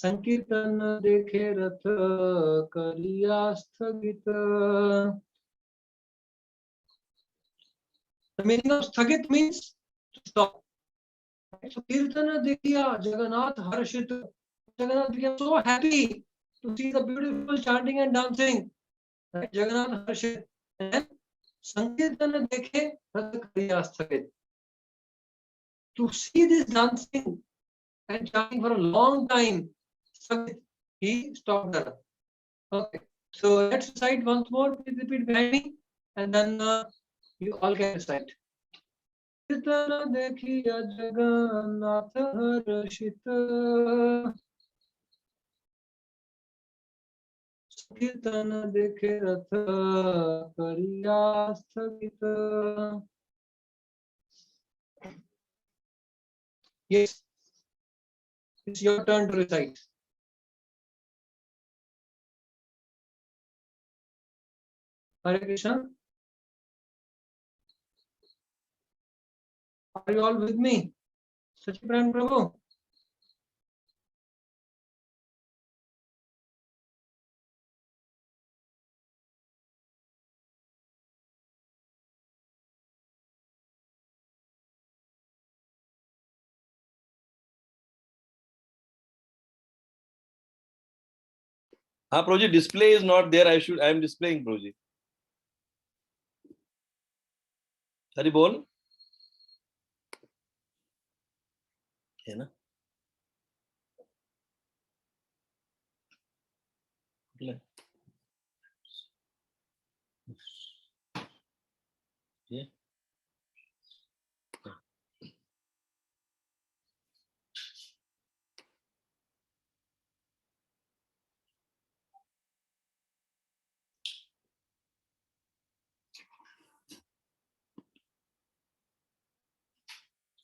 संकीर्तन देखे रथ करिया स्थगित. The meaning of स्थगित means to stop. So Kirtana Dekhiya Jagannath Harshit. Jagannath became so happy to see the beautiful chanting and dancing. Right? Jagannath Harshit. And Sankirtana Dekhe Rath Kariya Sthagit. To see this dancing and chanting for a long time, he stopped the Rath. Okay. So let's recite once more. Please repeat behind me. And then you all can recite. कीर्तन देखिया जगन्नाथ हर्षित कीर्तन देखे रथ करिया स्थगित. Yes, it's your turn to recite. Hare Krishna. Are you all with me? Sachipran Prabhu. Prabhuji, display is not there. I am displaying, Prabhuji. Hari bol. है ना? ये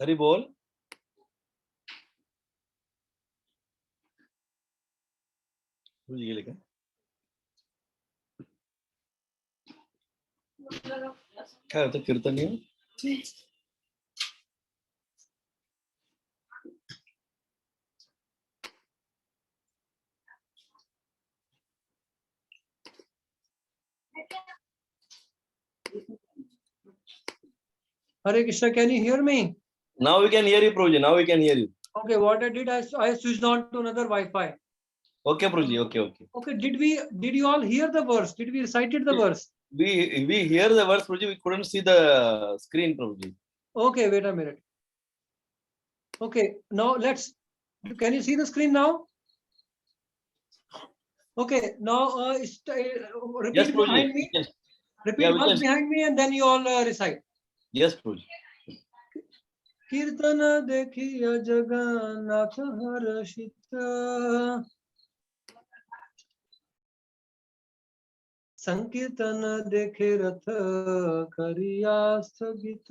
हरी बोल. ये लिखा क्या होता है कीर्तन है. Hare Krishna, can you hear me? Now we can hear you, Prabhuji. Now we can hear you. Okay, what I did, I switched on to another Wi-Fi. Okay, Prabhuji. Okay. Okay, did you all hear the verse? Did we recited the verse? We hear the verse, Prabhuji. We couldn't see the screen, Prabhuji. Okay, wait a minute. Okay, now can you see the screen now? Okay, now repeat Yes, behind Prabhuji. me. Yes. Repeat Yeah, we once can. behind me and then you all recite. Yes, Prabhuji. कीर्तन देखिए जगन्नाथ हर्षित संकीर्तन देखे रथ करिया स्थगित.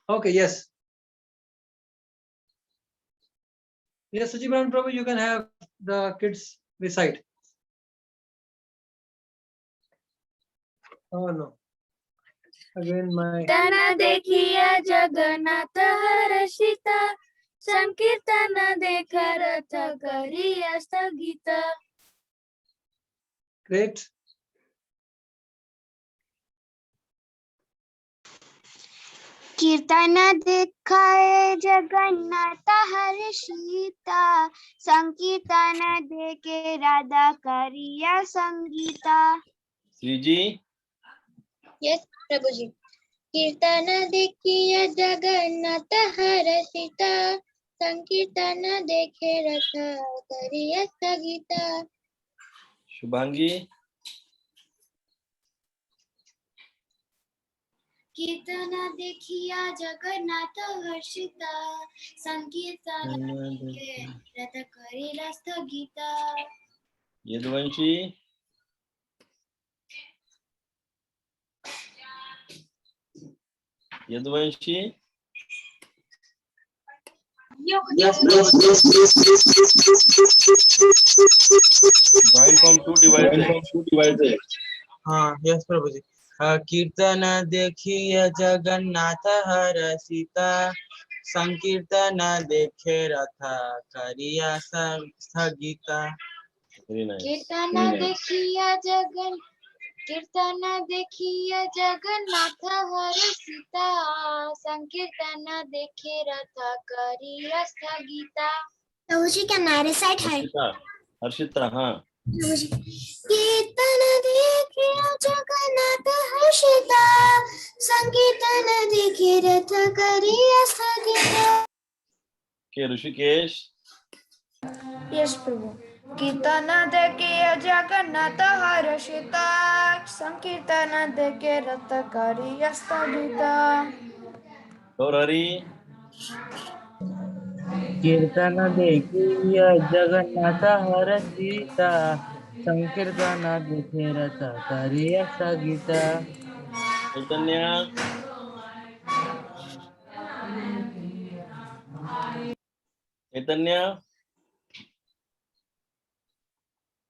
Okay, yes. Yes, Sajivan Prabhu, you can have the kids recite. Oh no. Again my. कीर्तन देखिए जगन्नाथ हर्षिता संकीर्तन देख रथ करिया स्थगित. Great. कीर्तन देखाए जगन्नाथ हर्षिता संकीर्तन देखे राधा करिया संगीता. Sriji. यस प्रभु जी. कीर्तन देखिए जगन्नाथ हर्षिता संकीर्तन देखे रथ करिया स्थगिता. Shubhangi. कीर्तन देखिया जगन्नाथ हर्षिता संकीर्तन देखे रथ करिया स्थगिता. Yadvanshi. Yadvanshi. Join from two devices. हाँ यस प्रभु जी. कीर्तन देखिए जगन्नाथ हर्षिता संकीर्तन देखे रथ करिया स्थगिता. Very nice. कीर्तन देखिया जगन्नाथ हर्षिता संकीर्तन देखे रथ करिया स्थगिता. प्रभु जी can I recite है? Harshita, हाँ. कीर्तन देखिया जगन्नाथ हर्षिता संकीर्तन देखे रथ करिया स्थगिता. Okay, Rishikesh. यस प्रभु. कीर्तन देखिए जगन्नाथ हर्षिता संकीर्तन देखे रथ करिया स्थगिता. और हरि. कीर्तन देखिए जगन्नाथ हर्षिता संकीर्तन देखे रथ करिया स्थगिता. Chaitanya. Chaitanya.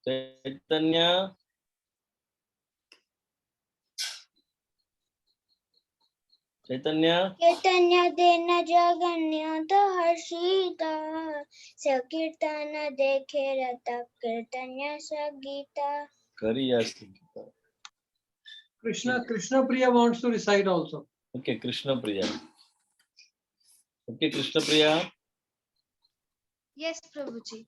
Chaitanya. Chaitanya. कीर्तन देन जगन्नाथ हर्षिता संकीर्तन देखे रथ कीर्तन Sangeeta. Yes. Krishna Priya wants to recite also. Okay, Krishna Priya. Okay, Krishna Priya. Yes Prabhu ji.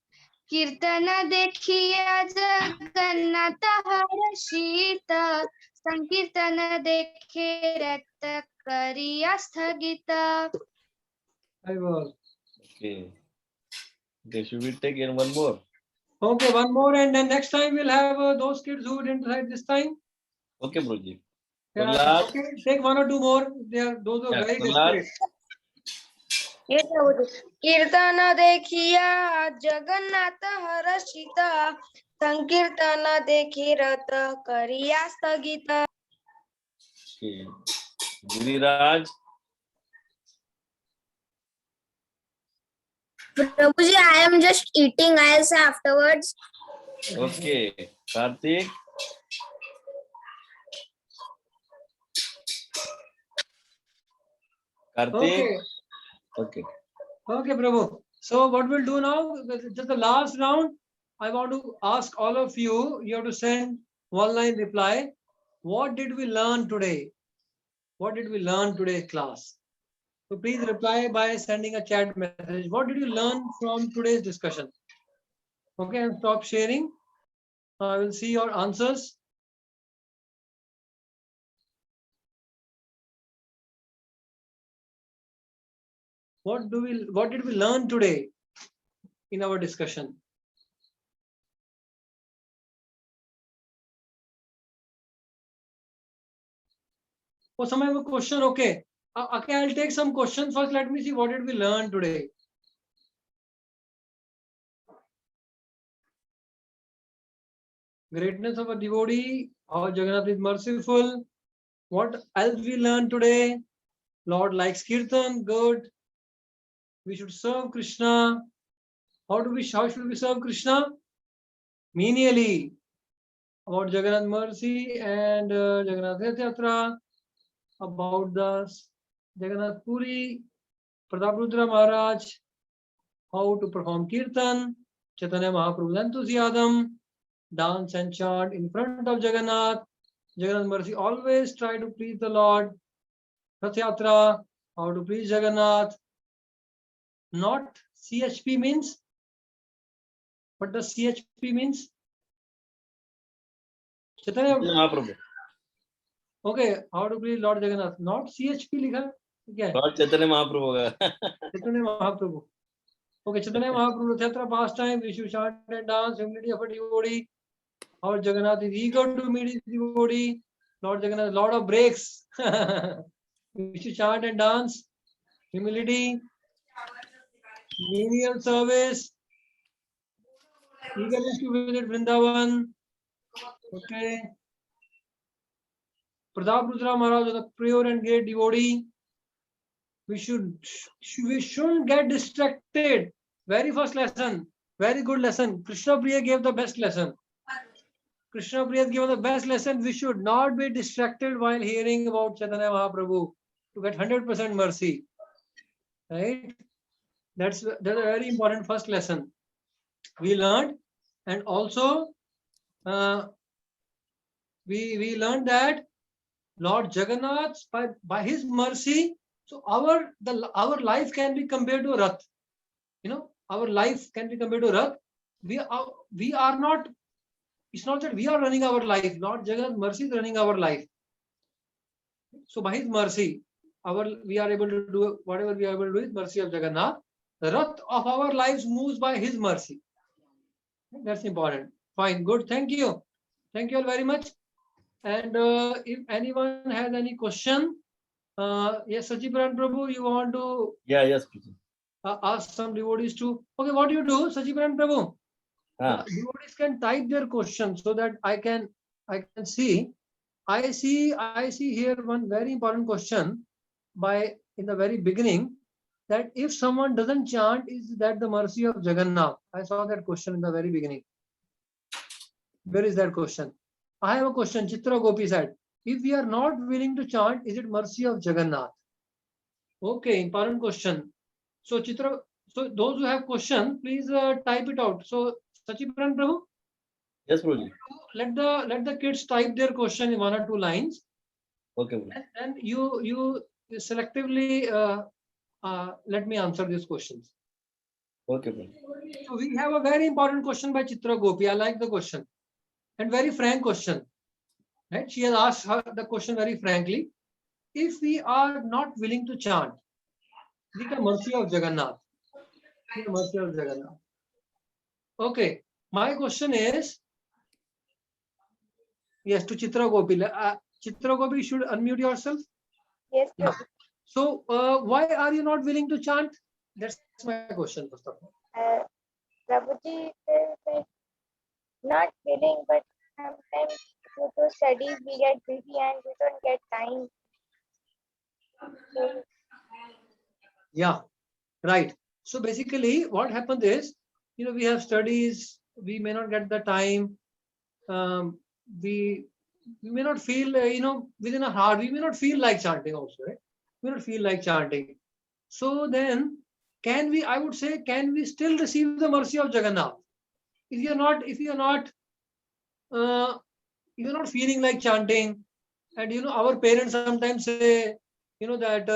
Kirtan देखिए जगन्नाथ हर्षिता संकीर्तन देखे रथ करिया स्थगिता. I was. Okay. Okay, should we take in one more? Okay, one more and then next time we'll have those kids who didn't recite this time. Okay, Broji. Yeah, Prahlad. okay, take one or two more. Those are Yeah, very Prahlad. desperate. कीर्तन देखिया जगन्नाथ हर्षिता संकीर्तन देखे रथ करिया स्थगिता. Okay. Giriraj. Prabhu ji I am just eating. I'll say afterwards. Okay. Karthik. Karthik. Okay, Okay. okay, Prabhu. So what we'll do now, just the last round, I want to ask all of you, you have to send one line reply. What did we learn today? What did we learn today, class? So please reply by sending a chat message. What did you learn from today's discussion? Okay, and stop sharing. I will see your answers. What did we learn today in our discussion? Oh, some have a question. Okay. Okay, I'll take some questions first. Let me see what did we learn today. Greatness of a devotee, how Jagannath is merciful. What else we learned today? Lord likes Kirtan, good. We should serve Krishna. How should we serve Krishna? Menially. About Jagannath mercy and Jagannath Yatra. About the Jagannath Puri, Prataprudra Maharaj, how to perform Kirtan, Chaitanya Mahaprabhu's enthusiasm, dance and chant in front of Jagannath, Jagannath mercy, always try to please the Lord, Rath Yatra, how to please Jagannath, not CHP means, what does CHP means? Chaitanya, Mahaprabhu. okay, how to please Lord Jagannath, not CHP लिखा क्या है? Lord Chaitanya Mahaprabhu होगा. Chaitanya Mahaprabhu. Okay, Chaitanya Mahaprabhu, Rath Yatra pastime, we should chant and dance, humility of a devotee. Our Jagannath is eager to meet his devotee. Lord Jagannath, lot of breaks. We should chant and dance. Humility, menial service, eagerness to visit Vrindavan. Okay. Prataprudra Maharaj was a pure and great devotee. We shouldn't get distracted. Very first lesson, very good lesson. Krishna Priya gave the best lesson. Krishna Priya has given the best lesson. We should not be distracted while hearing about Chaitanya Mahaprabhu to get 100% mercy. Right? That's a very important first lesson we learned. And also, we learned that Lord Jagannath, by his mercy, so our life can be compared to a rath. You know, our life can be compared to a rath. We are not. It's not that we are running our life. Lord Jagannath's mercy is running our life. So by his mercy, we are able to do whatever we are able to do with mercy of Jagannath. The rath of our lives moves by his mercy. That's important. Fine, good. Thank you. Thank you all very much. And if anyone has any question, yes, Sachiparan Prabhu, you want to Yes. ask some devotees to. Okay, what do you do, Sachiparan Prabhu? Ah. Devotees can type their questions so that I can see. I see here one very important question in the very beginning, that if someone doesn't chant, is that the mercy of Jagannath? I saw that question in the very beginning. Where is that question? I have a question. Chitra Gopi said, if we are not willing to chant, is it mercy of Jagannath? Okay, important question. So Chitra, so those who have question, please type it out. So Sachiparan Prabhu? Yes, Prabhuji. Let the kids type their question in 1 or 2 lines. Okay, Prabhuji. And you selectively let me answer these questions. Okay, Prabhuji. So we have a very important question by Chitra Gopi. I like the question. And very frank question. Right? She has asked the question very frankly. If we are not willing to chant, the mercy of Jagannath. The mercy of Jagannath. Okay. My question is, yes, to Chitra Gopi. Chitra Gopi, you should unmute yourself. Yes, Yeah. So, why are you not willing to chant? That's my question, first of all. Prabhuji says that not willing, but sometimes due to studies we get busy and we don't get time. So, Yeah, right. So basically, what happens is, we have studies, we may not get the time. We may not feel, within our heart, we may not feel like chanting also, right? We don't feel like chanting. So then, I would say, can we still receive the mercy of Jagannath? If you're not feeling like chanting, and our parents sometimes say, that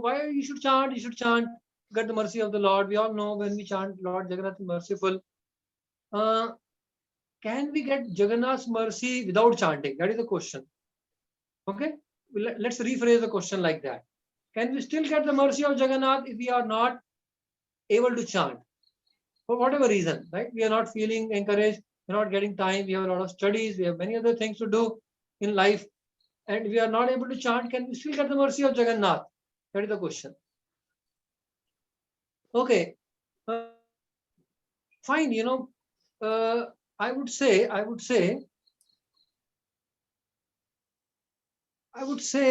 why you should chant, get the mercy of the Lord. We all know when we chant Lord Jagannath is merciful. Can we get Jagannath's mercy without chanting? That is the question. Okay, let's rephrase the question like that. Can we still get the mercy of Jagannath if we are not able to chant? For whatever reason, right? We are not feeling encouraged, we're not getting time, we have a lot of studies, we have many other things to do in life. and we are not able to chant, can we still get the mercy of Jagannath? That is the question. Okay, fine. I would say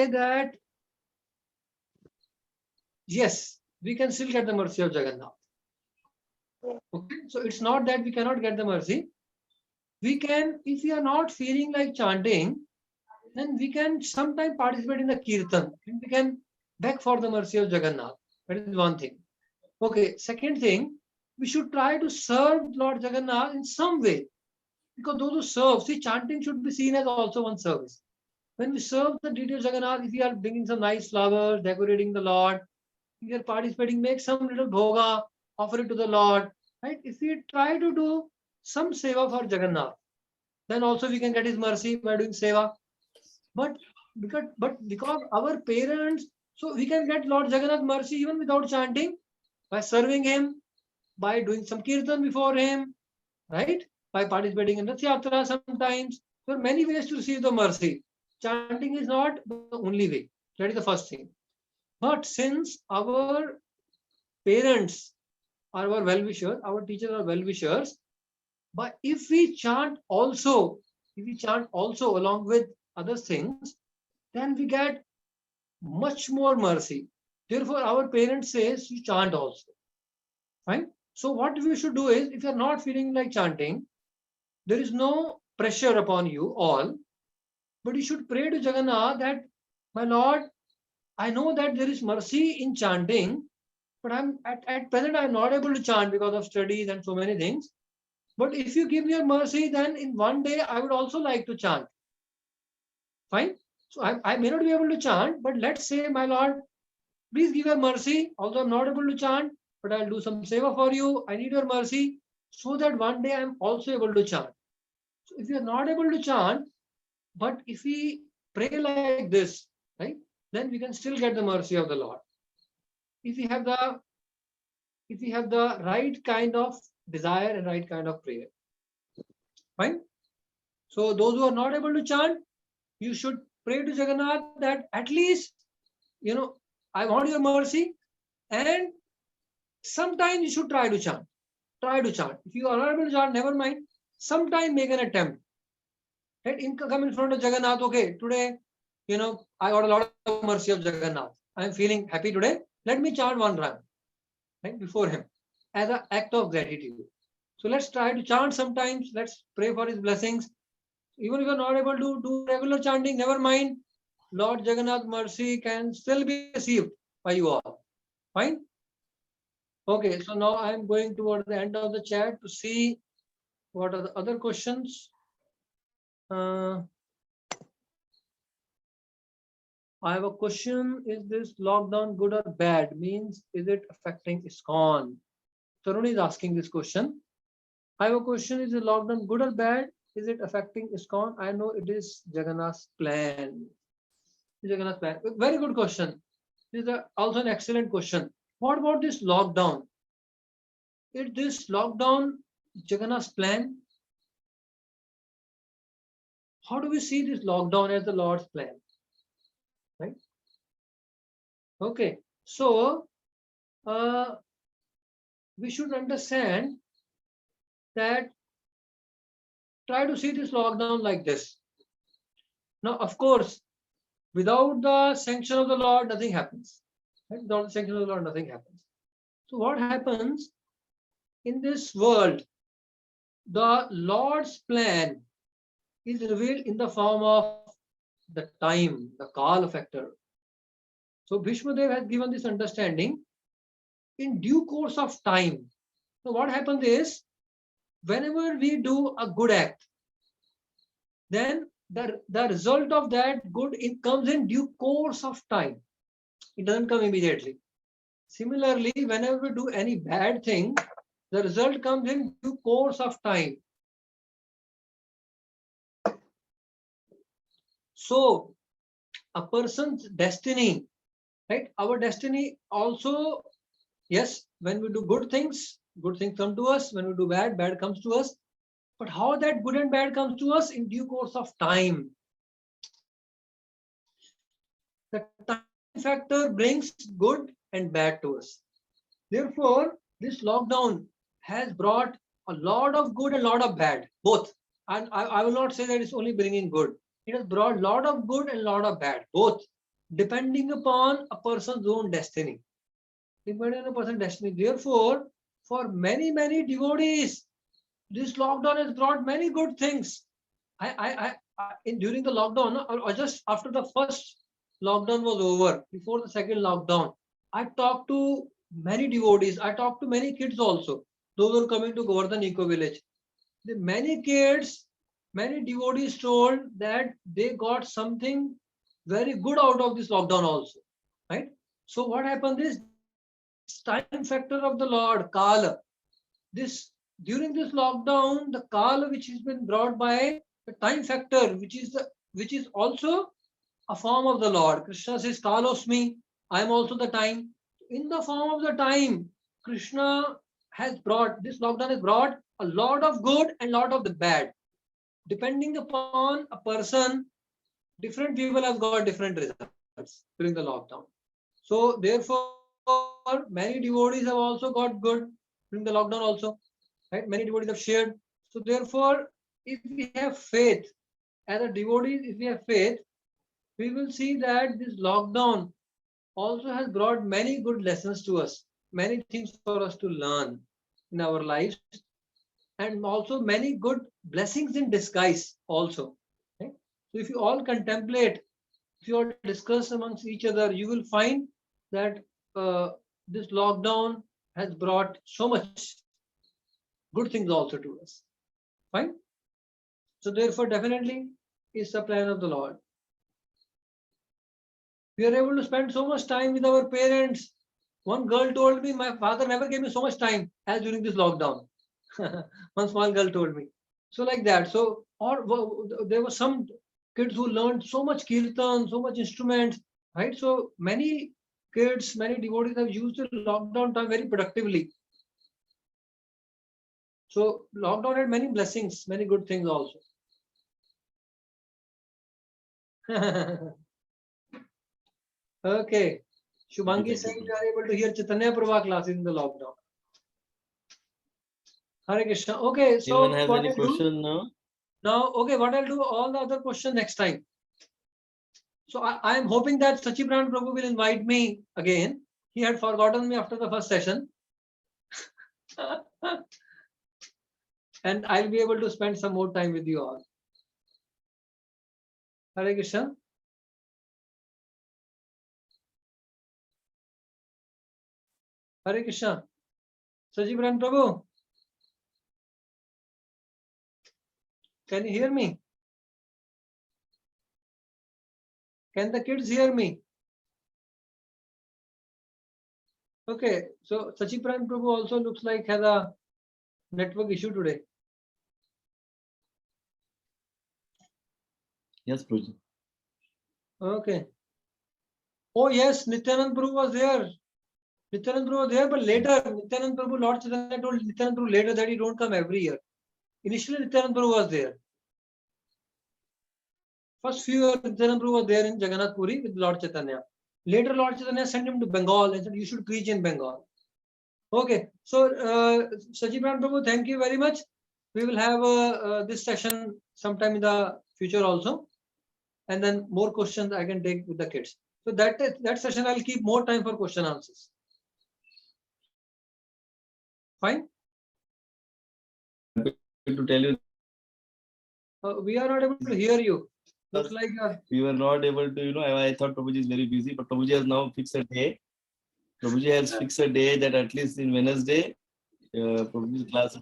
that yes, we can still get the mercy of Jagannath. Okay, so it's not that we cannot get the mercy. We can, if we are not feeling like chanting, then we can sometimes participate in the kirtan and we can beg for the mercy of Jagannath. That is one thing. Okay, second thing, we should try to serve Lord Jagannath in some way. Because those who serve, see, chanting should be seen as also one service. When we serve the deity of Jagannath, if we are bringing some nice flowers, decorating the Lord, if we are participating, make some little bhoga, offer it to the Lord, right? If we try to do some seva for Jagannath, then also we can get his mercy by doing seva. But because our parents, so we can get Lord Jagannath mercy even without chanting, by serving him, by doing some kirtan before him, right? By participating in Rath Yatra sometimes. There are many ways to receive the mercy. Chanting is not the only way. That is the first thing. But since our parents are our well-wishers, our teachers are well-wishers, but if we chant also along with other things, then we get much more mercy. Therefore, our parents says you chant also. Fine. So what we should do is, if you are not feeling like chanting, there is no pressure upon you all, but you should pray to Jagannath that, my Lord, I know that there is mercy in chanting, but I'm at present I'm not able to chant because of studies and so many things. But if you give me your mercy, then in one day I would also like to chant. Fine. So I may not be able to chant, but let's say, my Lord, please give your mercy. Although I'm not able to chant, but I'll do some seva for you. I need your mercy so that one day I'm also able to chant. So if you're not able to chant, but if we pray like this, right, then we can still get the mercy of the Lord. If we have the right kind of desire and right kind of prayer. Fine. So those who are not able to chant, you should pray to Jagannath that at least, I want your mercy, and sometimes you should try to chant. If you are not able to chant, never mind. Sometime make an attempt. Right? Come in front of Jagannath. Okay, today, I got a lot of mercy of Jagannath. I am feeling happy today. Let me chant one rhyme, right, before him as an act of gratitude. So let's try to chant sometimes. Let's pray for his blessings. Even if you're not able to do regular chanting, never mind. Lord Jagannath mercy can still be received by you all. Fine. Okay, so now I'm going toward the end of the chat to see what are the other questions. I have a question. Is this lockdown good or bad? Means, is it affecting ISKCON? Tarun is asking this question. I have a question. Is the lockdown good or bad? Is it affecting ISKCON? I know it is Jagannath's plan. Jagannath's plan. Very good question. This is also an excellent question. What about this lockdown? Is this lockdown Jagannath's plan? How do we see this lockdown as the Lord's plan? Right? Okay. So, we should understand that try to see this lockdown like this. Now, of course, without the sanction of the Lord, nothing happens. Right? Without the sanction of the Lord, nothing happens. So what happens in this world? The Lord's plan is revealed in the form of the time, the Kala factor. So Bhishma Dev has given this understanding in due course of time. So what happens is, whenever we do a good act, then the result of that good, it comes in due course of time. It doesn't come immediately. Similarly, whenever we do any bad thing, the result comes in due course of time. So a person's destiny, right? Our destiny also, yes, when we do good things come to us. When we do bad, bad comes to us. But how that good and bad comes to us? In due course of time. The time factor brings good and bad to us. Therefore, this lockdown has brought a lot of good and a lot of bad, both. And I will not say that it's only bringing good. It has brought a lot of good and a lot of bad, both, depending upon a person's own destiny. Depending on a person's destiny. Therefore, for many, many devotees, this lockdown has brought many good things. During the lockdown, or just after the first lockdown was over, before the second lockdown, I talked to many devotees. I talked to many kids also. Those who are coming to Govardhan Eco Village. The many kids, many devotees told that they got something very good out of this lockdown also. Right? So what happened is, time factor of the Lord, Kala. During this lockdown, the Kala which has been brought by the time factor, which is also a form of the Lord. Krishna says, Kalosmi, I am also the time. In the form of the time, Krishna has brought, this lockdown has brought a lot of good and lot of the bad. Depending upon a person, different people have got different results during the lockdown. So therefore, many devotees have also got good during the lockdown also. Right? Many devotees have shared. So therefore, if we have faith, as a devotee, if we have faith, we will see that this lockdown also has brought many good lessons to us, many things for us to learn in our lives, and also many good blessings in disguise also. Okay? So if you all contemplate, if you all discuss amongst each other, you will find that this lockdown has brought so much good things also to us. Fine. So therefore, definitely is the plan of the Lord. We are able to spend so much time with our parents. One girl told me, my father never gave me so much time as during this lockdown. One small girl told me. So like that. So, or there were some kids who learned so much kirtan, so much instruments, right? So many kids, many devotees have used the lockdown time very productively. So lockdown had many blessings, many good things also. Okay. Shubhangi saying we are able to hear Chaitanya Prabha classes in the lockdown. Hare Krishna. Okay, so Anyone has what any I'll do question now? now, okay, what I'll do, all the other questions next time. So I am hoping that Sachibran Prabhu will invite me again. He had forgotten me after the first session. And I'll be able to spend some more time with you all. Hare Krishna. Hare Krishna. Sachibran Prabhu. Can you hear me? Can the kids hear me? Okay, so Sachibran Prabhu also looks like has a network issue today. Yes, Prabhuji. Okay. Oh yes, Nityanand Prabhu was there. Nityanand Prabhu was there, but later Nityanand Prabhu, Lord Chaitanya told Nityanand Prabhu later that he don't come every year. Initially Nityanand Prabhu was there. First few years Nityanand Prabhu was there in Jagannath Puri with Lord Chaitanya. Later Lord Chaitanya sent him to Bengal and said you should preach in Bengal. Okay, so Sachibran Prabhu, thank you very much. We will have this session sometime in the future also, and then more questions I can take with the kids. So that session I'll keep more time for question answers. Fine. To tell you, We are not able to hear you. Looks like we were not able to, I thought Prabhuji is very busy, but Prabhuji has now fixed a day. Prabhuji has fixed a day that at least in Wednesday, Prabhuji's class.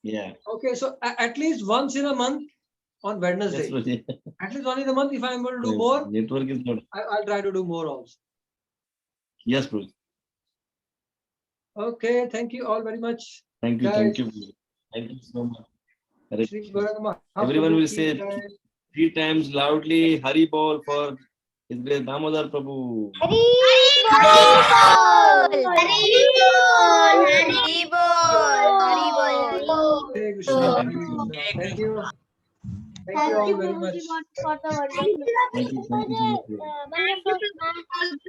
Yeah. okay. So at least once in a month on Wednesday. Yes, Prabhuji. At least once in a month. If I'm able to do Yes, more, network is not. I'll try to do more also. Yes, Prabhuji. Okay. Thank you all very much. Thank you. Guys. Thank you. Thank you so much. Hare Shri Krishna. Gauranga Everyone will Mahaprabhu say ki jai. 3 times loudly Hari Bol for His Grace Damodar Prabhu. Hari bol. Hare Krishna. Thank you. Thank you. Thank you all very much. For the wonderful. Thank you,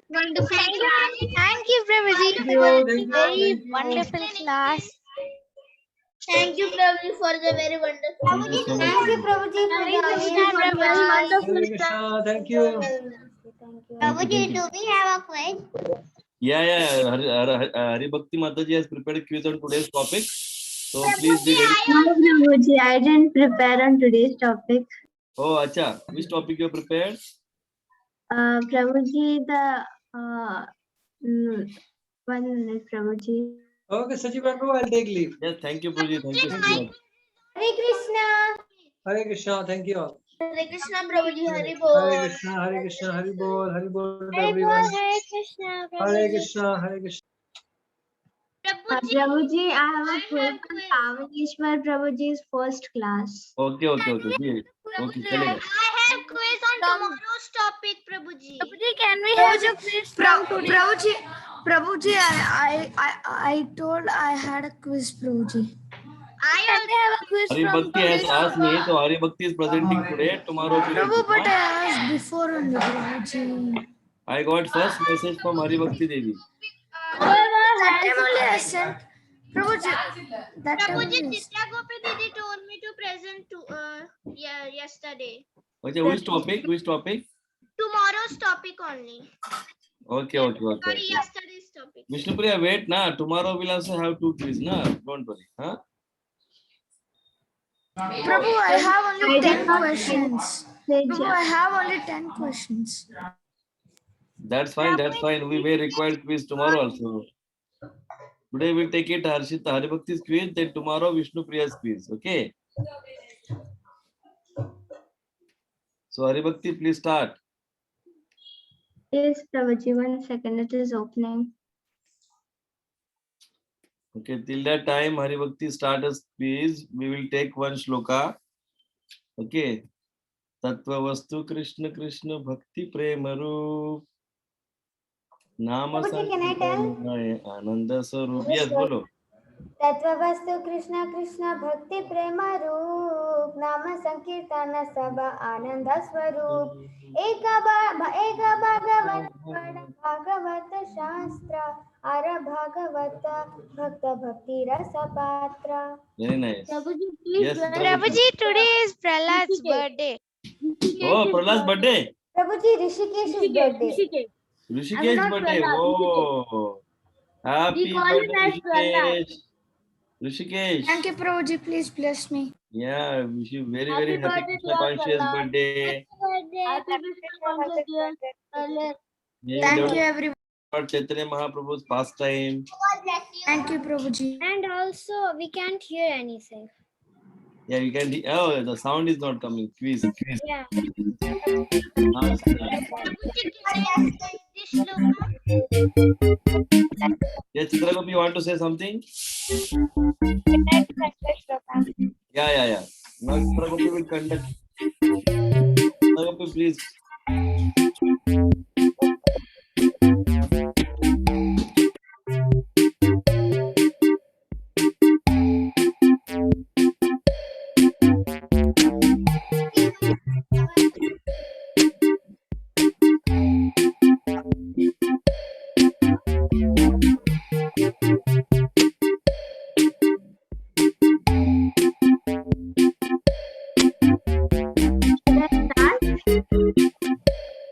Wonderful. Thank you, Prabhuji. Thank you. Thank you. Very Thank you. wonderful class. Thank you, Prabhuji, for the very wonderful. Thank you so much. Thank you, Prabhuji, for the very wonderful. Hare Krishna. Thank you. Prabhuji, do we have a quiz? Yeah. Hari Bhakti Mataji has prepared a quiz on today's topic. So please be ready. No, Prabhuji, I didn't prepare on today's topic. Oh, acha. Which topic you have prepared? Prabhuji, one minute, Prabhuji. Okay, Sachiv Prabhu, I'll take leave. Yes, thank you, Puji. Thank you so much. Hare Krishna. Hare Krishna. Thank you all. Hare Krishna, Prabhuji. Hare Hare Bol. Krishna. Hare Krishna. Hare Bol. Hare Bol to Hare Bol. everyone. Hare Krishna. Hare Krishna. Hare Krishna. Prabhuji, I have a quiz on Pavaneshwar Prabhuji's first class. Okay. Okay, chalega. I have quiz on tomorrow's topic, Prabhuji. Can we have a quiz from today? Prabhuji, I told I had a quiz, Prabhuji. I also have a quiz Hari Bhakti has asked me, so Hari Bhakti is presenting today. Tomorrow, Prabhu, but I asked before only, Prabhuji. I got first message from Hari Bhakti Devi. That time only I sent. Prabhuji, that time Prabhuji, only. Chitra Gopi Didi told me to present yesterday. Okay, which topic? Tomorrow's topic only. Okay. Sorry, yesterday's topic. Vishnupriya, wait, na. Tomorrow we'll also have 2 quiz, na. Don't worry, huh? Prabhu, I have only 10 questions. Prabhu, Prabhu, I have only 10 questions. That's fine. We may require quiz tomorrow also. Today we'll take it Harshita Hari Bhakti's quiz, then tomorrow Vishnupriya's quiz. Okay. So Hari Bhakti, please start. Yes, Prabhuji, 1 second, it is opening. Okay, till that time Hari Bhakti start us quiz. We will take one shloka. Okay. Tattva Vastu Krishna Krishna Bhakti Prema Roop. Nama Prabhuji, can I tell? Ananda Sarup. Yes, bolo. तत्ववस्तु Krishna Krishna भक्ति प्रेम रूप नाम संकीर्तन सब आनंद स्वरूप एक भागवत शास्त्र are Bhagavat भक्त भक्ति रस पात्र. Very nice. Prabhuji, Yes, Prabhuji, today is Prahlad's birthday. Oh, Prahlad's birthday. Prabhuji, Rishikesh's birthday. Rishikesh birthday. Oh, happy birthday, Rishikesh. Thank you, Prabhuji. Please bless me. Yeah, wish you very happy Krishna conscious birthday. Thank you, everyone. For Chaitanya Mahaprabhu's pastime. Thank you, Prabhuji. And also, we can't hear anything. Yeah, you can. Oh, the sound is not coming. Quiz. Yeah. Now it's coming. Yes, Chitragopi, you want to say something? Yeah. Now Chitragopi will conduct. Chitragopi, please.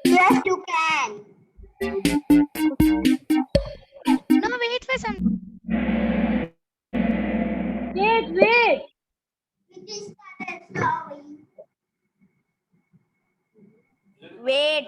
Yes, you can. No, wait for some. Wait. Wait.